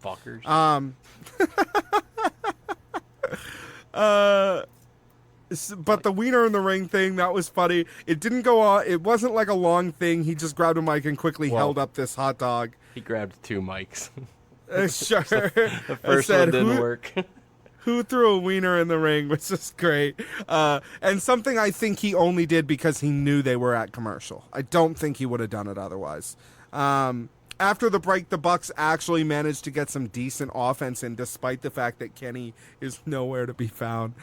Fuckers. But the wiener in the ring thing, that was funny. It didn't go on. It wasn't like a long thing. He just grabbed a mic and quickly held up this hot dog. He grabbed 2 mics. Sure. The first one didn't work. Who threw a wiener in the ring, which is great. And something I think he only did because he knew they were at commercial. I don't think he would have done it otherwise. After the break, the Bucks actually managed to get some decent offense in, despite the fact that Kenny is nowhere to be found.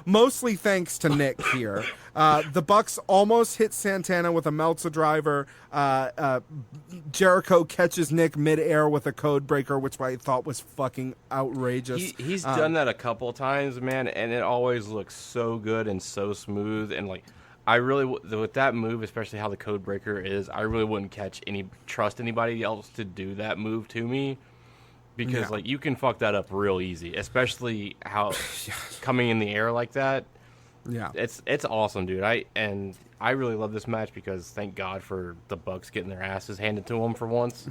Mostly thanks to Nick here. The Bucks almost hit Santana with a Meltzer driver. Jericho catches Nick midair with a code breaker, which I thought was fucking outrageous. He's done that a couple times, man, and it always looks so good and so smooth. And like, I really, with that move, especially how the code breaker is, I really wouldn't trust anybody else to do that move to me, because like you can fuck that up real easy, especially how coming in the air like that. Yeah, it's awesome, dude. I really love this match because thank God for the Bucks getting their asses handed to them for once.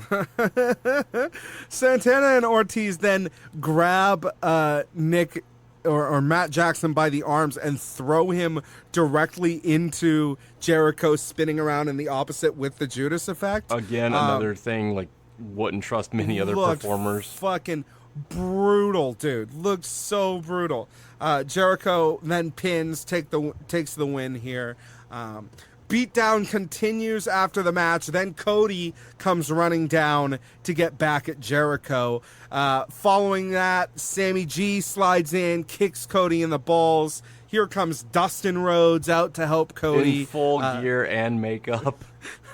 Santana and Ortiz then grab Nick or Matt Jackson by the arms and throw him directly into Jericho, spinning around in the opposite with the Judas effect. Again, another thing, like, wouldn't trust many other performers. Fucking brutal, dude. Looks so brutal. Jericho then pins, takes the win here. Beatdown continues after the match. Then Cody comes running down to get back at Jericho. Following that, Sammy G slides in, kicks Cody in the balls. Here comes Dustin Rhodes out to help Cody. In full gear and makeup.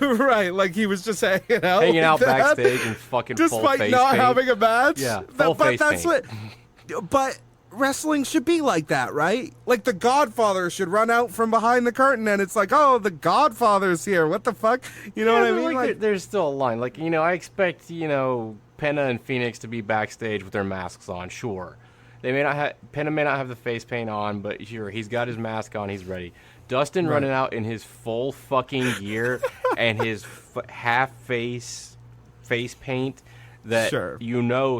Right, like he was just hanging out. Hanging out backstage and fucking full face despite not paint. having a match. Yeah, full face paint. But wrestling should be like that, right? Like the Godfather should run out from behind the curtain and it's like, oh, the Godfather's here. What the fuck? You know what I mean? Like, there's still a line. Like, I expect, Penna and Phoenix to be backstage with their masks on, sure. Penna may not have the face paint on, but sure, he's got his mask on, he's ready. Dustin running out in his full fucking gear and his half face paint that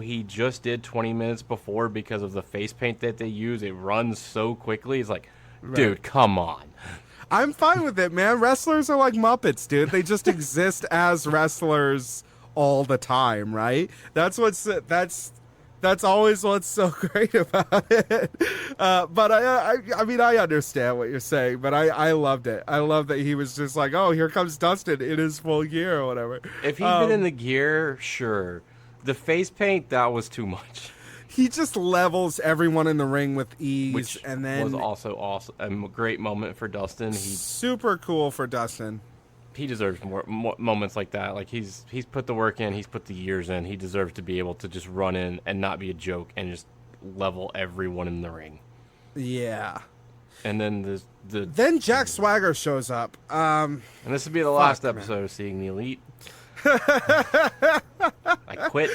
he just did 20 minutes before because of the face paint that they use. It runs so quickly. It's like, dude, come on. I'm fine with it, man. Wrestlers are like Muppets, dude. They just exist as wrestlers all the time, right? That's always what's so great about it. But I mean, I understand what you're saying, but I loved it. I love that he was just like, oh, here comes Dustin in his full gear or whatever. If he'd been in the gear, sure. The face paint, that was too much. He just levels everyone in the ring with ease, which and then was also awesome. A great moment for Dustin. Super cool for Dustin. He deserves more moments like that. Like he's put the work in, he's put the years in. He deserves to be able to just run in and not be a joke and just level everyone in the ring. Yeah. And then then Jack Swagger shows up. And this would be the last episode of Seeing the Elite. I quit.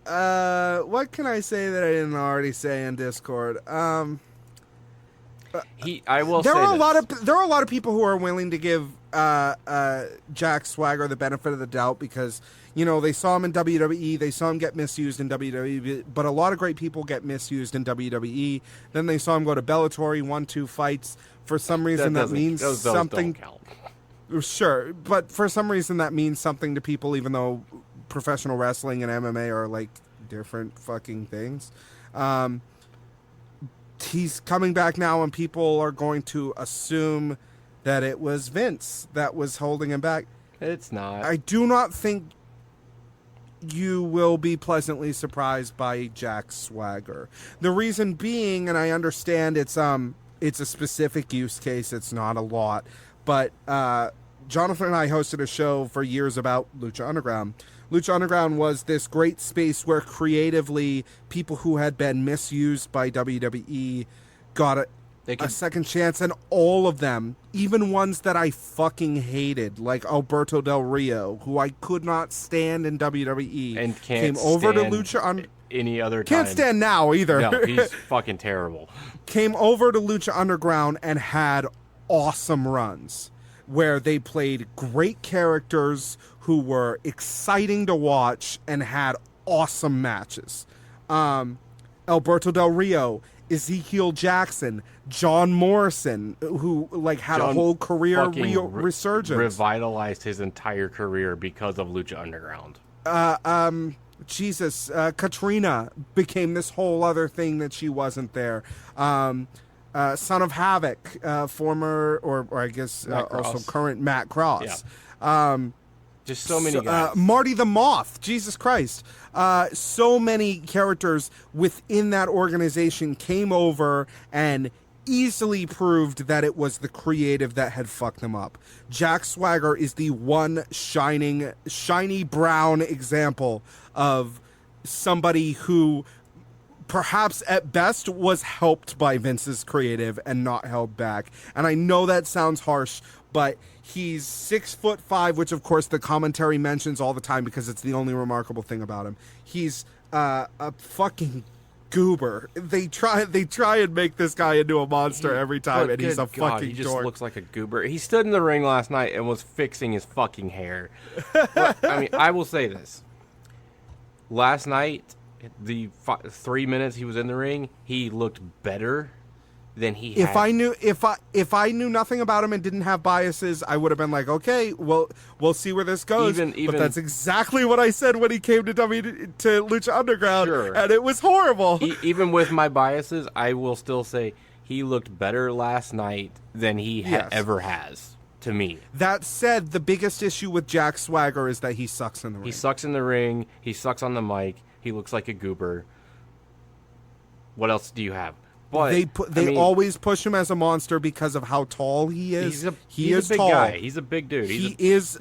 What can I say that I didn't already say in Discord? I will there say are this. There are a lot of people who are willing to give Jack Swagger the benefit of the doubt because they saw him in WWE, they saw him get misused in WWE, but a lot of great people get misused in WWE. Then they saw him go to Bellator, he won 2 fights. For some reason that means something. Don't count. Sure, but for some reason that means something to people, even though professional wrestling and MMA are like different fucking things. He's coming back now, and people are going to assume that it was Vince that was holding him back. It's not. I do not think you will be pleasantly surprised by Jack Swagger. The reason being, and I understand it's a specific use case, it's not a lot, but Jonathan and I hosted a show for years about Lucha Underground Lucha Underground was this great space where creatively people who had been misused by WWE got a second chance, and all of them, even ones that I fucking hated, like Alberto Del Rio, who I could not stand in WWE, and came over to Lucha any other time. Can't stand now either. No, he's fucking terrible. Came over to Lucha Underground and had awesome runs where they played great characters who were exciting to watch and had awesome matches. Alberto Del Rio, Ezekiel Jackson, John Morrison, who had a whole career resurgence. Revitalized his entire career because of Lucha Underground. Katrina became this whole other thing that she wasn't there. Son of Havoc, former, or I guess also current Matt Cross. Yeah. Just so many guys. Marty the Moth, Jesus Christ. So many characters within that organization came over and easily proved that it was the creative that had fucked them up. Jack Swagger is the one shiny brown example of somebody who perhaps at best was helped by Vince's creative and not held back. And I know that sounds harsh, but he's 6'5", which of course the commentary mentions all the time because it's the only remarkable thing about him. He's a fucking goober. They try and make this guy into a monster every time, and he's a fucking he just dork. looks like a goober. He stood in the ring last night and was fixing his fucking hair. But, I mean, I will say this. Last night, the 3 minutes he was in the ring, he looked better than he had. If I knew nothing about him and didn't have biases, I would have been like, okay, well, we'll see where this goes. But that's exactly what I said when he came to Lucha Underground, sure. And it was horrible. Even with my biases, I will still say he looked better last night than he ever has, to me. That said, the biggest issue with Jack Swagger is that he sucks in the ring. He sucks in the ring. He sucks on the mic. He looks like a goober. What else do you have? But they always push him as a monster because of how tall he is. He's a big tall. Guy. He's a big dude. He is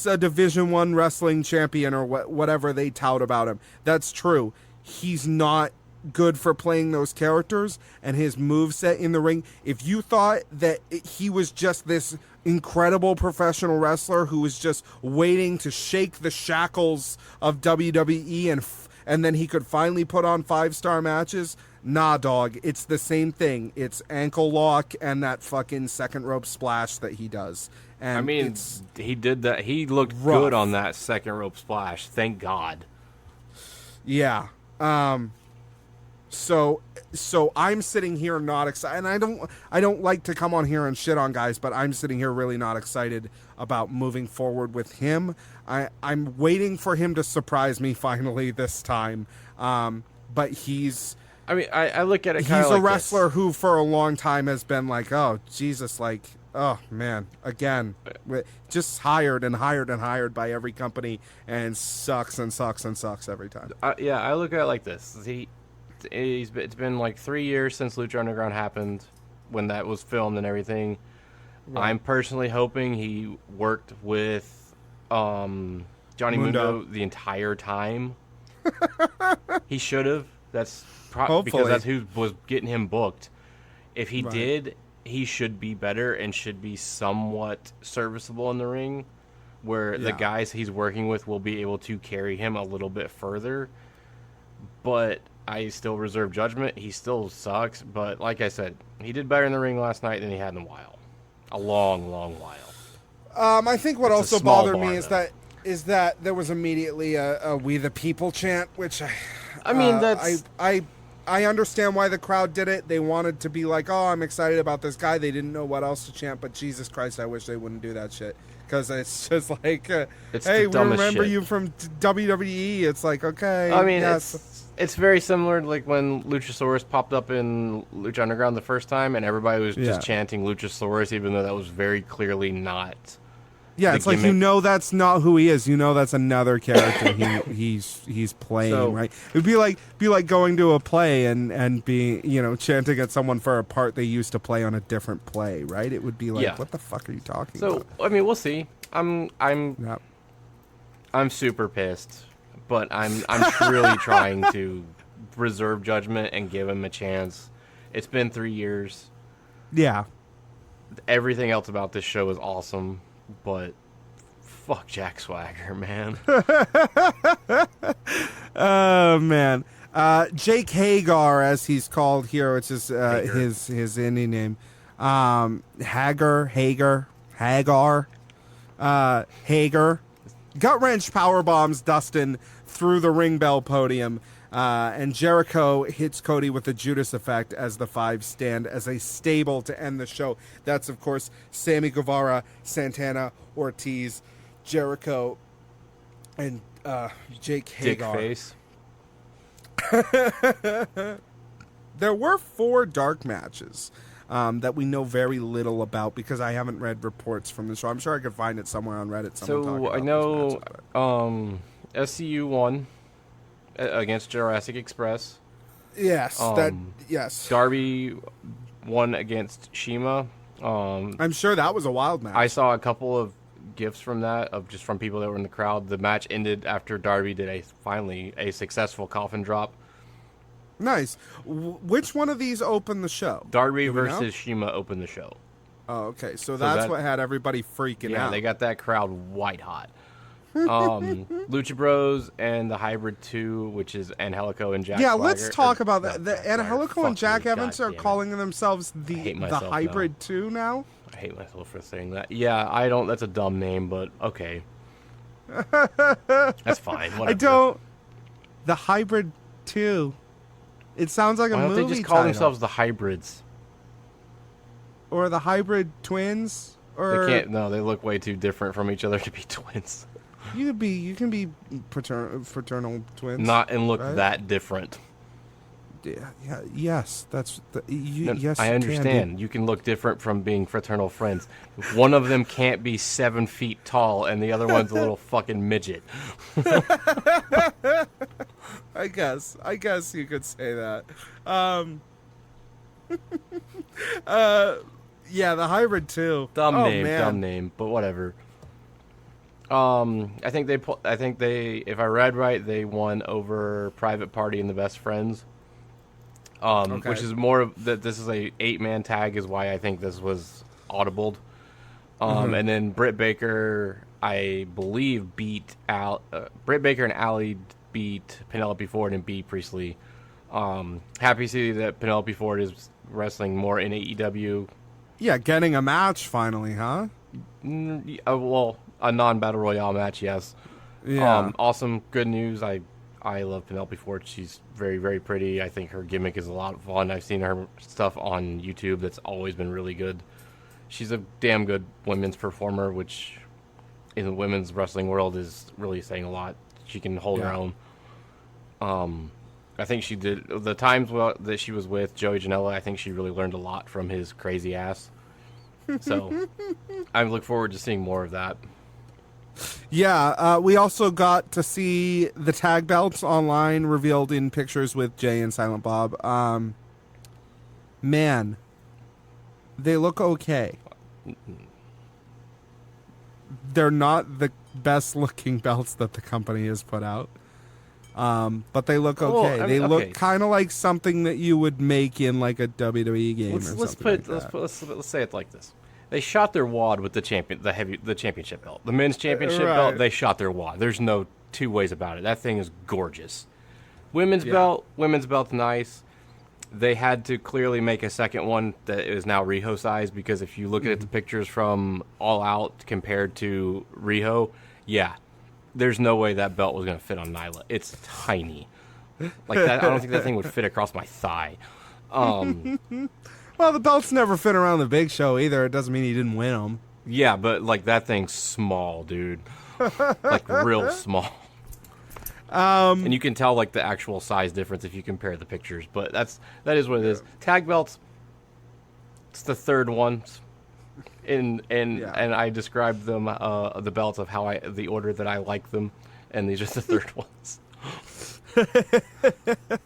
a Division I wrestling champion or whatever they tout about him. That's true. He's not good for playing those characters, and his moveset in the ring. If you thought that he was just this incredible professional wrestler who was just waiting to shake the shackles of WWE and then he could finally put on 5-star matches. Nah, dog. It's the same thing. It's ankle lock and that fucking second rope splash that he does. And I mean, he did that. He looked good on that second rope splash. Thank God. Yeah. So I'm sitting here not excited, and I don't like to come on here and shit on guys, but I'm sitting here really not excited about moving forward with him. I'm waiting for him to surprise me finally this time. But he's. I mean, I look at it kind of he's like a wrestler who for a long time has been like, oh, Jesus, like, oh, man, again, just hired and hired and hired by every company and sucks and sucks and sucks every time. I look at it like this. It's been like 3 years since Lucha Underground happened when that was filmed and everything. Right. I'm personally hoping he worked with Johnny Mundo the entire time. He should have. That's because that's who was getting him booked. If he did, he should be better and should be somewhat serviceable in the ring, where the guys he's working with will be able to carry him a little bit further. But I still reserve judgment. He still sucks, but like I said, he did better in the ring last night than he had in a while. A long, long while. I think what also bothered me is that there was immediately a "We the People" chant, which I mean, that's I understand why the crowd did it. They wanted to be like, oh, I'm excited about this guy. They didn't know what else to chant, but Jesus Christ, I wish they wouldn't do that shit. Because it's just like, hey, we remember you from WWE. It's like, okay. I mean, it's very similar to like when Luchasaurus popped up in Lucha Underground the first time, and everybody was just chanting Luchasaurus, even though that was very clearly not. Yeah, it's gimmick. Like, you know, that's not who he is. You know, that's another character he's playing, right? It'd be like going to a play and being, you know, chanting at someone for a part they used to play on a different play, right? It would be like, what the fuck are you talking about? So, I mean, we'll see. I'm I'm super pissed, but I'm really trying to reserve judgment and give him a chance. It's been 3 years. Yeah. Everything else about this show is awesome, but fuck Jack Swagger, man. Oh, man. Jake Hagar, as he's called here, which is his indie name. Hagar. Gut wrench power bombs Dustin through the ring bell podium, and Jericho hits Cody with the Judas effect as the five stand as a stable to end the show. That's, of course, Sammy Guevara, Santana, Ortiz, Jericho, and Jake Hagar. Dick face. There were 4 dark matches that we know very little about because I haven't read reports from the show. I'm sure I could find it somewhere on Reddit. So I know SCU won against Jurassic Express. Yes, yes. Darby won against Shima. I'm sure that was a wild match. I saw a couple of gifs from that of just from people that were in the crowd. The match ended after Darby did finally a successful coffin drop. Nice. Which one of these opened the show? Darby versus Shima opened the show. Oh, okay. So that's what had everybody freaking out. Yeah, they got that crowd white hot. Lucha Bros and the Hybrid 2, which is Angelico and Jack. Yeah, Swagger, let's talk about that. The Angelico and Jack Evans are calling themselves the Hybrid 2 now. I hate myself for saying that. Yeah, I don't. That's a dumb name, but okay. That's fine. Whatever. I don't. The Hybrid 2. It sounds like a movie. Why don't they just call themselves the Hybrids? Or the Hybrid Twins? Or they can't. No, they look way too different from each other to be twins. You can be fraternal twins. Not and look that different. Yeah, yes, that's yes. I understand. You can look different from being fraternal friends. One of them can't be 7 feet tall, and the other one's a little fucking midget. I guess you could say that. Yeah, the Hybrid 2. Dumb name, but whatever. I think they, if I read right, they won over Private Party and the Best Friends. Okay. Which is more of that. This is a 8-man tag, is why I think this was audibled. And then Britt Baker, I believe, beat out. Britt Baker and Allie beat Penelope Ford and B. Priestley. Happy to see that Penelope Ford is wrestling more in AEW. Yeah, getting a match finally, huh? Well, a non-battle royale match, yes. Yeah. Awesome, good news. I love Penelope Ford. She's very, very pretty. I think her gimmick is a lot of fun. I've seen her stuff on YouTube that's always been really good. She's a damn good women's performer, which in the women's wrestling world is really saying a lot. She can hold her own. I think she did the times that she was with Joey Janela. I think she really learned a lot from his crazy ass. So I look forward to seeing more of that. Yeah, we also got to see the tag belts online revealed in pictures with Jay and Silent Bob. Man, they look okay. They're not the best looking belts that the company has put out. But they look okay. Well, they look kind of like something that you would make in like a WWE game let's say it like this. They shot their wad with the championship belt. The men's championship belt, they shot their wad. There's no two ways about it. That thing is gorgeous. Women's belt's nice. They had to clearly make a second one that is now Riho size, because if you look at the pictures from All Out compared to Riho, there's no way that belt was going to fit on Nyla. It's tiny. Like that, I don't think that thing would fit across my thigh. Well, the belts never fit around the Big Show either. It doesn't mean he didn't win them. Yeah, but like that thing's small, dude. Like real small. And you can tell like the actual size difference if you compare the pictures. But that is what it is. Tag belts. It's the third one. And I described them the belts of how the order that I like them, and these are the third ones.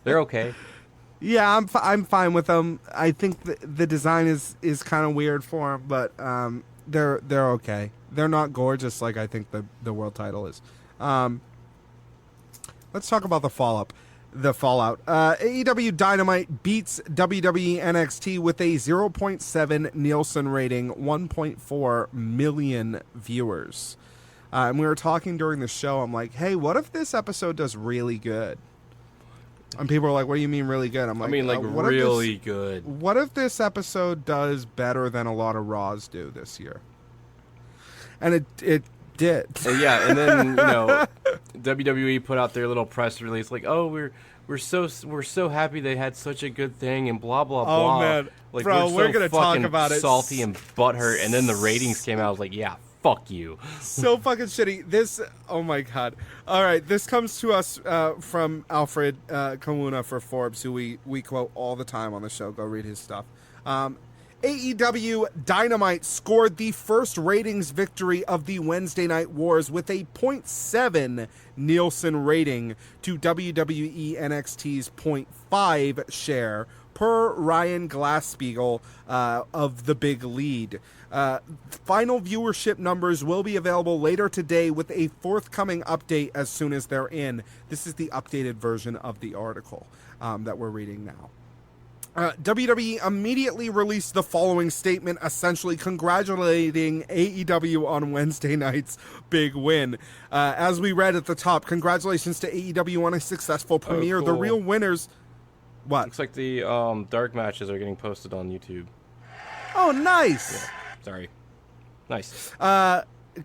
They're okay. Yeah, I'm fine with them. I think the design is kind of weird for them, but they're okay. They're not gorgeous like I think the world title is. Let's talk about the fallout. AEW Dynamite beats WWE NXT with a 0.7 Nielsen rating, 1.4 million viewers. And we were talking during the show. I'm like, hey, what if this episode does really good? And people are like, what do you mean really good? I'm like, really good. What if this episode does better than a lot of Raws do this year? And it did. Yeah, and then WWE put out their little press release like, "Oh, we're so happy they had such a good thing," and blah blah blah. Oh man, like, bro, we're gonna talk fucking about it. Salty and butthurt, and then the ratings came out. I was like, "Yeah, fuck you." So fucking shitty. This, oh my god. All right, this comes to us from Alfred Kawuna for Forbes, who we quote all the time on the show. Go read his stuff. AEW Dynamite scored the first ratings victory of the Wednesday Night Wars with a 0.7 Nielsen rating to WWE NXT's 0.5 share per Ryan Glassspiegel of The Big Lead. Final viewership numbers will be available later today with a forthcoming update as soon as they're in. This is the updated version of the article that we're reading now. WWE immediately released the following statement, essentially congratulating AEW on Wednesday night's big win. As we read at the top, congratulations to AEW on a successful premiere. Cool. The real winners... What? Looks like the dark matches are getting posted on YouTube. Oh, nice! Yeah, sorry. Nice.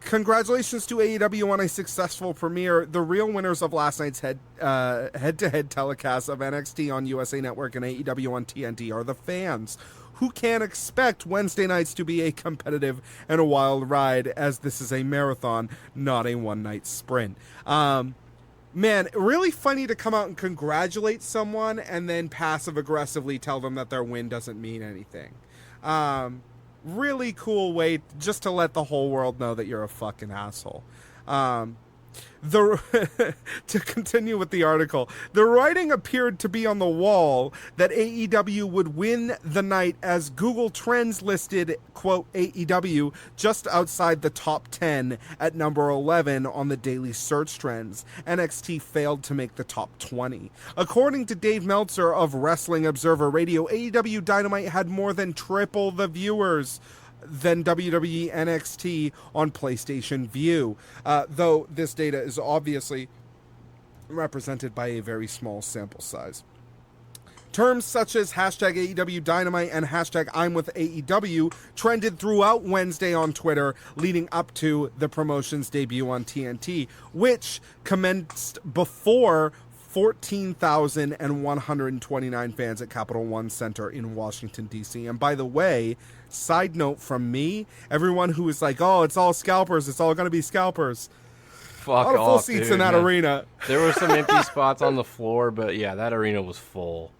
Congratulations to AEW on a successful premiere. The real winners of last night's head-to-head telecast of NXT on USA Network and AEW on TNT are the fans, who can expect Wednesday nights to be a competitive and a wild ride, as this is a marathon, not a one-night sprint. Man, really funny to come out and congratulate someone and then passive-aggressively tell them that their win doesn't mean anything. Really cool way just to let the whole world know that you're a fucking asshole. To continue with the article, the writing appeared to be on the wall that AEW would win the night, as Google Trends listed, quote, AEW just outside the top 10 at number 11 on the daily search trends. NXT failed to make the top 20. According to Dave Meltzer of Wrestling Observer Radio, AEW Dynamite had more than triple the viewers than WWE NXT on PlayStation View, though this data is obviously represented by a very small sample size. Terms such as hashtag AEW Dynamite and hashtag I'm with AEW trended throughout Wednesday on Twitter, leading up to the promotion's debut on TNT, which commenced before 14,129 fans at Capital One Center in Washington, D.C. And by the way, side note from me, everyone who is like, oh, it's all scalpers, it's all going to be scalpers. Fuck a lot of full off, seats dude, in that man. arena. There were some empty spots on the floor, but yeah, that arena was full.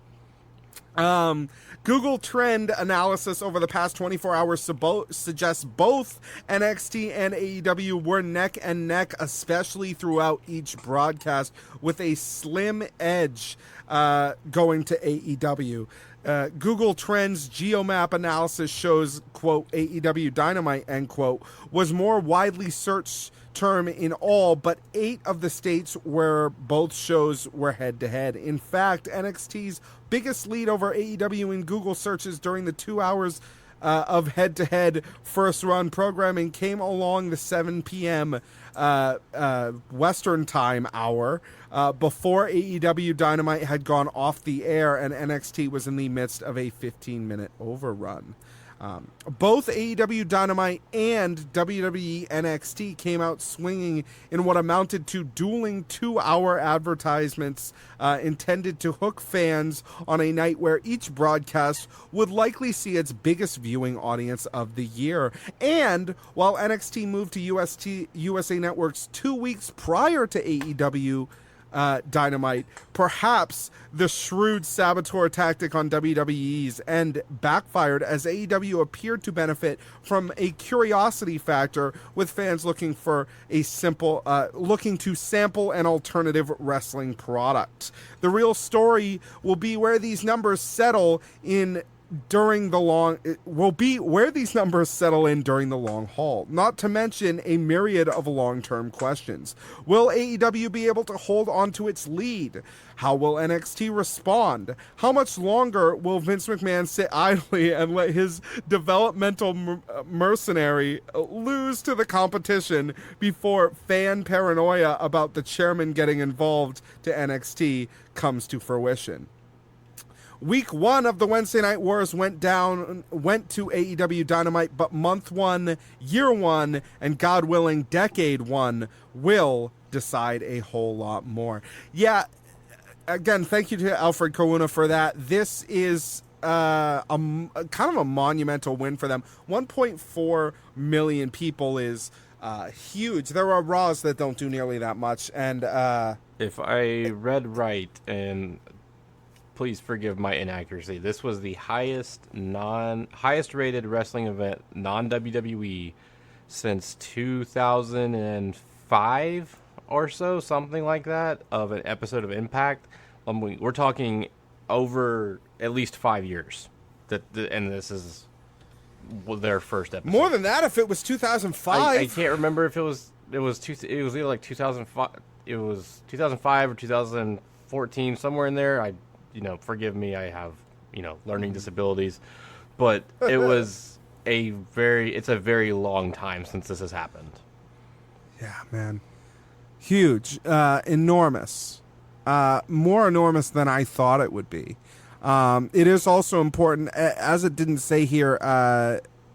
Google Trend analysis over the past 24 hours suggests both NXT and AEW were neck and neck, especially throughout each broadcast, with a slim edge going to AEW. Google Trends Geomap analysis shows, quote, AEW Dynamite, end quote, was more widely searched term in all but 8 of the states where both shows were head-to-head. In fact, NXT's biggest lead over AEW in Google searches during the 2 hours of head-to-head first-run programming came along the 7 p.m. Western time hour before AEW Dynamite had gone off the air and NXT was in the midst of a 15-minute overrun. Both AEW Dynamite and WWE NXT came out swinging in what amounted to dueling 2-hour advertisements intended to hook fans on a night where each broadcast would likely see its biggest viewing audience of the year. And while NXT moved to USA Network's 2 weeks prior to AEW Dynamite, perhaps the shrewd saboteur tactic on WWE's end backfired, as AEW appeared to benefit from a curiosity factor, with fans looking to sample an alternative wrestling product. The real story will be where these numbers settle in during the long, it will be where these numbers settle in during the long haul, not to mention a myriad of long-term questions. Will AEW be able to hold on to its lead? How will NXT respond? How much longer will Vince McMahon sit idly and let his developmental mercenary lose to the competition before fan paranoia about the chairman getting involved to NXT comes to fruition? Week 1 of the Wednesday Night Wars went to AEW Dynamite, but month 1, year 1, and God willing, decade 1 will decide a whole lot more. Yeah, again, thank you to Alfred Kawuna for that. This is kind of a monumental win for them. 1.4 million people is huge. There are Raws that don't do nearly that much, and if I read right, and please forgive my inaccuracy, this was the highest rated wrestling event, non-WWE, since 2005 or so, something like that, of an episode of Impact. We're talking over at least 5 years, and this is their first episode. More than that, if it was 2005. I can't remember if it was either like 2005. It was 2005 or 2014, somewhere in there. Forgive me, I have, learning disabilities, but it was it's a very long time since this has happened. Yeah, man. Huge, enormous, more enormous than I thought it would be. It is also important, as it didn't say here,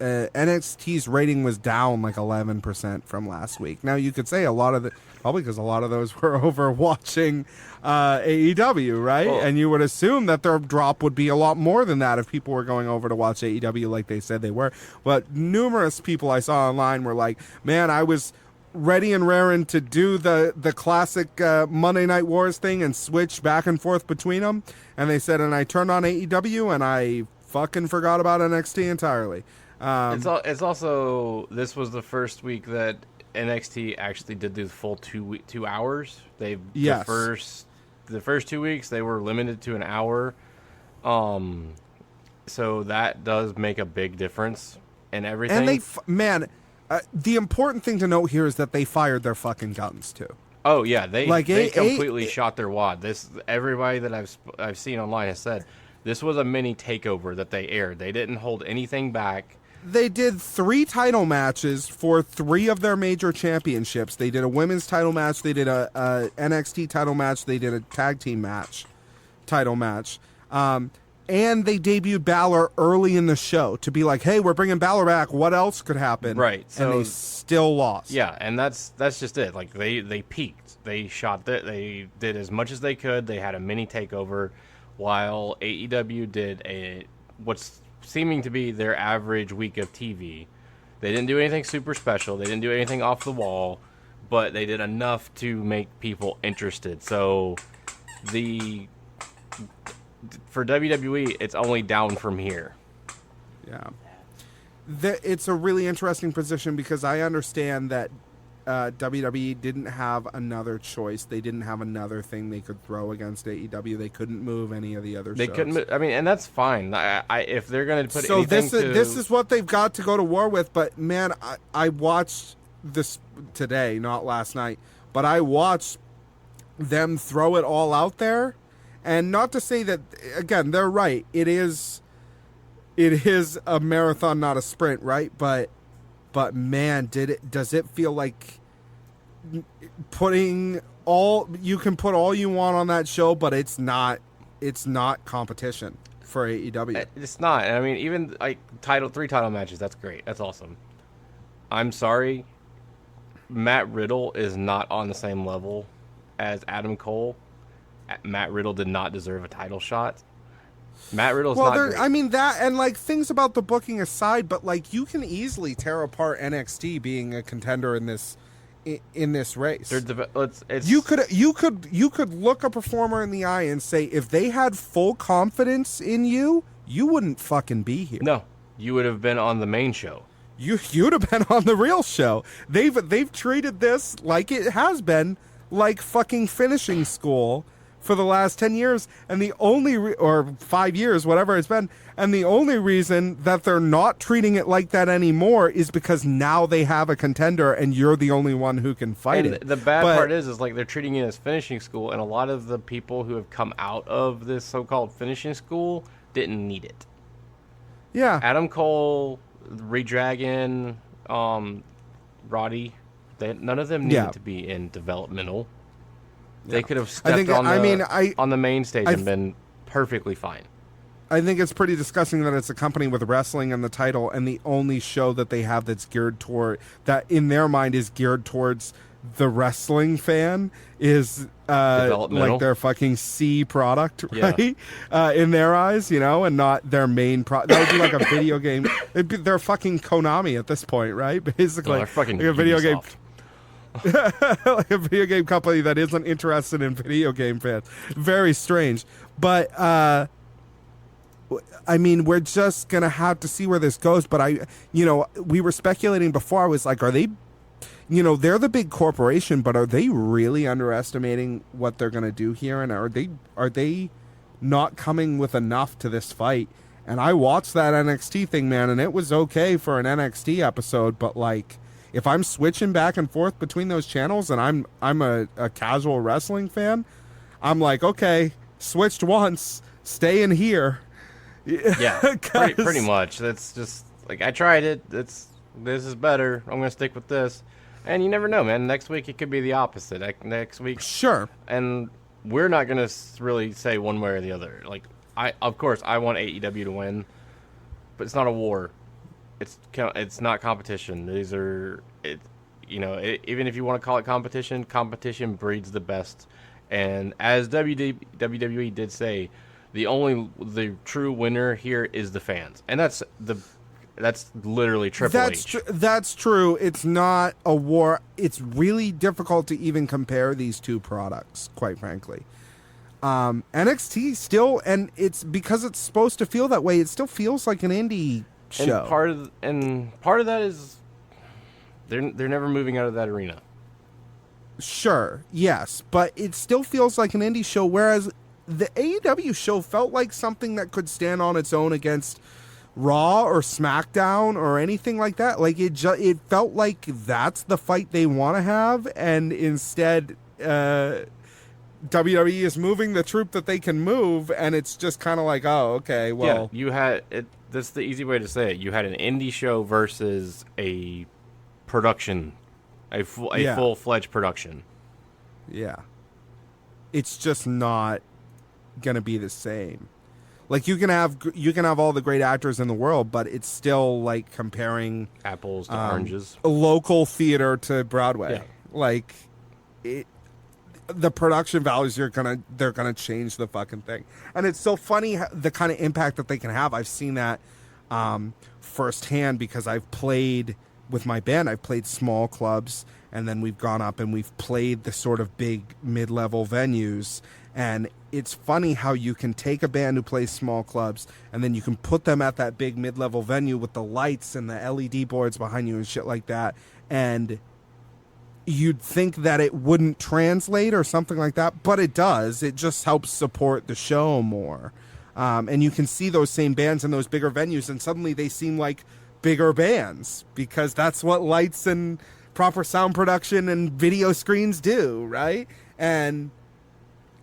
NXT's rating was down like 11% from last week. Now, you could say probably because a lot of those were over watching AEW, right? Well, and you would assume that their drop would be a lot more than that if people were going over to watch AEW like they said they were. But numerous people I saw online were like, man, I was ready and raring to do the classic Monday Night Wars thing and switch back and forth between them. And they said, and I turned on AEW and I fucking forgot about NXT entirely. It's also, this was the first week that NXT actually did the full 2 hours. Yes. The first 2 weeks they were limited to an hour. So that does make a big difference in everything. And the important thing to note here is that they fired their fucking guns too. Oh yeah, they completely shot their wad. Everybody that I've seen online has said this was a mini takeover that they aired. They didn't hold anything back. They did 3 title matches for 3 of their major championships. They did a women's title match. They did a NXT title match. They did a tag team title match. And they debuted Balor early in the show to be like, hey, we're bringing Balor back. What else could happen? Right. So, and they still lost. Yeah, and that's just it. Like, they peaked. They shot that. They did as much as they could. They had a mini takeover, while AEW did what's seeming to be their average week of TV. They didn't do anything super special. They didn't do anything off the wall, but they did enough to make people interested. So for WWE, it's only down from here. Yeah. It's a really interesting position because I understand that WWE didn't have another choice. They didn't have another thing they could throw against AEW. They couldn't move any of the other shows. They couldn't move, and that's fine. If they're going to put anything this is what they've got to go to war with. But, man, I watched this today, not last night, but I watched them throw it all out there. And not to say that, again, they're right. It is a marathon, not a sprint, right? But man, does it feel like you can put all you want on that show, but it's not competition for AEW. It's not. I mean, even like 3 title matches, that's great. That's awesome. I'm sorry, Matt Riddle is not on the same level as Adam Cole. Matt Riddle did not deserve a title shot. Matt Riddle's not great. I mean, that, and like, things about the booking aside, but like, you can easily tear apart NXT being a contender in this race. You could look a performer in the eye and say, if they had full confidence in you, you wouldn't fucking be here. No, you would have been on the main show. You'd have been on the real show. They've treated this like it has been like fucking finishing school for the last 10 years, and the only or 5 years, whatever it's been, and the only reason that they're not treating it like that anymore is because now they have a contender and you're the only one who can fight and it. The bad part is like they're treating it as finishing school, and a lot of the people who have come out of this so-called finishing school didn't need it. Yeah. Adam Cole, Redragon, Roddy, none of them needed to be in developmental. They could have stepped on the main stage and been perfectly fine. I think it's pretty disgusting that it's a company with wrestling in the title, and the only show that they have that's geared toward that in their mind is geared towards the wrestling fan is like their fucking C product, right? In their eyes, and not their main product. That would be like a video game. They're fucking Konami at this point, right? Basically, they're fucking like a video game. Ubisoft. Like a video game company that isn't interested in video game fans. Very strange. But I mean, we're just gonna have to see where this goes. But we were speculating before. I was like, are they, they're the big corporation, but are they really underestimating what they're gonna do here? And are they not coming with enough to this fight? And I watched that NXT thing, man, and it was okay for an NXT episode, but like, if I'm switching back and forth between those channels and I'm a casual wrestling fan, I'm like, okay, switched once, stay in here. Yeah, pretty much. That's just like, I tried it. This is better. I'm gonna stick with this. And you never know, man. Next week it could be the opposite. Next week, sure. And we're not gonna really say one way or the other. Like, of course I want AEW to win, but it's not a war. It's not competition. These are even if you want to call it competition, competition breeds the best. And as WWE did say, the true winner here is the fans, and that's literally Triple H. That's true. It's not a war. It's really difficult to even compare these two products, quite frankly. NXT still, and it's because it's supposed to feel that way. It still feels like an indie show. And part of that is they're never moving out of that arena. Sure, yes, but it still feels like an indie show, whereas the AEW show felt like something that could stand on its own against Raw or SmackDown or anything like that. Like it felt like that's the fight they want to have, and instead WWE is moving the troop that they can move, and it's just kind of like, oh, okay, well, you had it. That's the easy way to say it. You had an indie show versus a production, a full-fledged production. Yeah. It's just not going to be the same. Like, you can have all the great actors in the world, but it's still like comparing apples to oranges. A local theater to Broadway. Yeah. Like, the production values they're gonna change the fucking thing. And it's so funny the kind of impact that they can have. I've seen that firsthand because I've played with my band. I've played small clubs, and then we've gone up and we've played the sort of big mid-level venues. And it's funny how you can take a band who plays small clubs and then you can put them at that big mid-level venue with the lights and the LED boards behind you and shit like that. And you'd think that it wouldn't translate or something like that, but it does. It just helps support the show more. And you can see those same bands in those bigger venues, and suddenly they seem like bigger bands because that's what lights and proper sound production and video screens do, right? And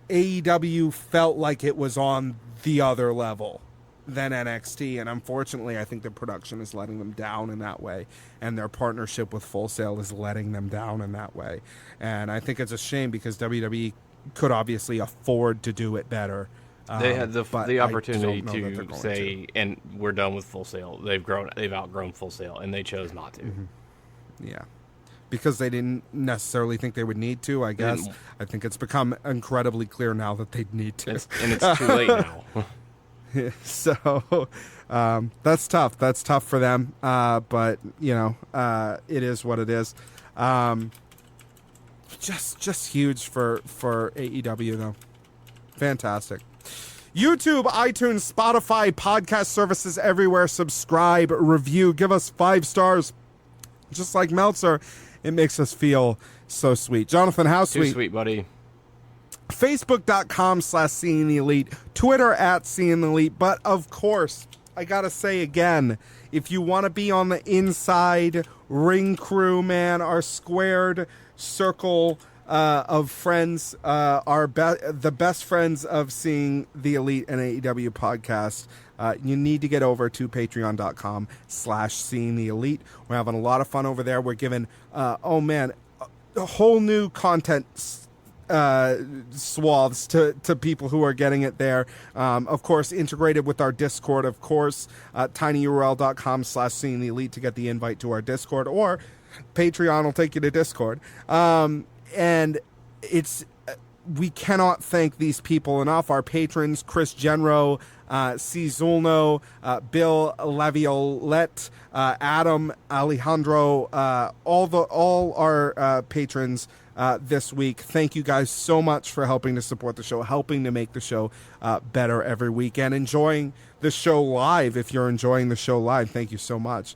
AEW felt like it was on the other level than NXT, and unfortunately I think the production is letting them down in that way, and their partnership with Full Sail is letting them down in that way. And I think it's a shame because WWE could obviously afford to do it better. They had the opportunity to say, and we're done with Full Sail. They've outgrown Full Sail, and they chose not to. Mm-hmm. Yeah. Because they didn't necessarily think they would need to, I guess. I think it's become incredibly clear now that they'd need to. And it's too late now. So that's tough. That's tough for them. But, it is what it is. Just huge for AEW, though. Fantastic. YouTube, iTunes, Spotify, podcast services everywhere. Subscribe, review, give us 5 stars. Just like Meltzer, it makes us feel so sweet. Jonathan, how sweet? Too sweet, buddy. Facebook.com/Seeing the Elite, Twitter @Seeing the Elite. But of course, I gotta say again, if you want to be on the inside ring crew, man, our squared circle of friends, the best friends of Seeing the Elite and AEW podcast, you need to get over to patreon.com/Seeing the Elite. We're having a lot of fun over there. We're giving, a whole new content swaths to people who are getting it there. Of course, integrated with our Discord, of course, tinyurl.com/Seeing the Elite to get the invite to our Discord, or Patreon will take you to Discord. And it's, we cannot thank these people enough. Our patrons, Chris Genro, C. Zulno, Bill Laviolette, Adam, Alejandro, all our patrons this week. Thank you guys so much for helping to support the show, helping to make the show better every week, and enjoying the show live. If you're enjoying the show live, thank you so much.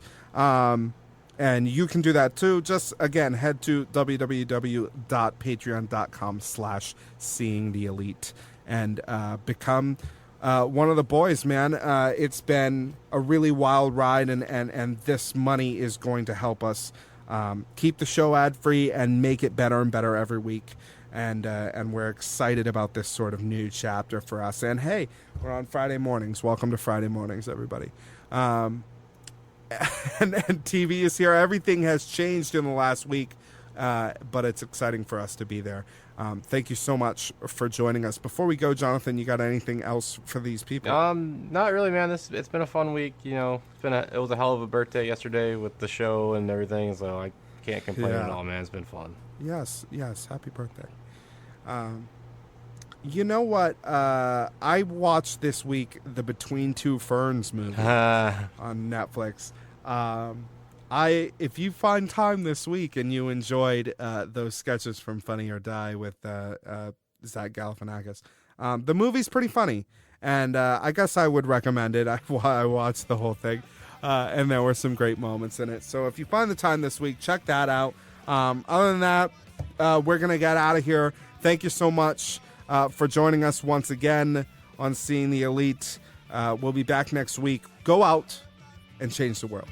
And you can do that too. Just, again, head to www.patreon.com/Seeing the Elite and become one of the boys, man. It's been a really wild ride, and this money is going to help us keep the show ad-free and make it better and better every week. And we're excited about this sort of new chapter for us. And hey, we're on Friday mornings. Welcome to Friday mornings, everybody. And TV is here. Everything has changed in the last week, but it's exciting for us to be there. Thank you so much for joining us. Before we go, Jonathan, you got anything else for these people? Not really, man. It's been a fun week. You know, it was a hell of a birthday yesterday with the show and everything, so I can't complain at all, man. It's been fun. Yes. Happy birthday. You know what? I watched this week the Between Two Ferns movie on Netflix. If you find time this week and you enjoyed those sketches from Funny or Die with Zach Galifianakis, the movie's pretty funny, and I guess I would recommend it. I watched the whole thing, and there were some great moments in it. So if you find the time this week, check that out. Other than that, we're going to get out of here. Thank you so much for joining us once again on Seeing the Elite. We'll be back next week. Go out and change the world.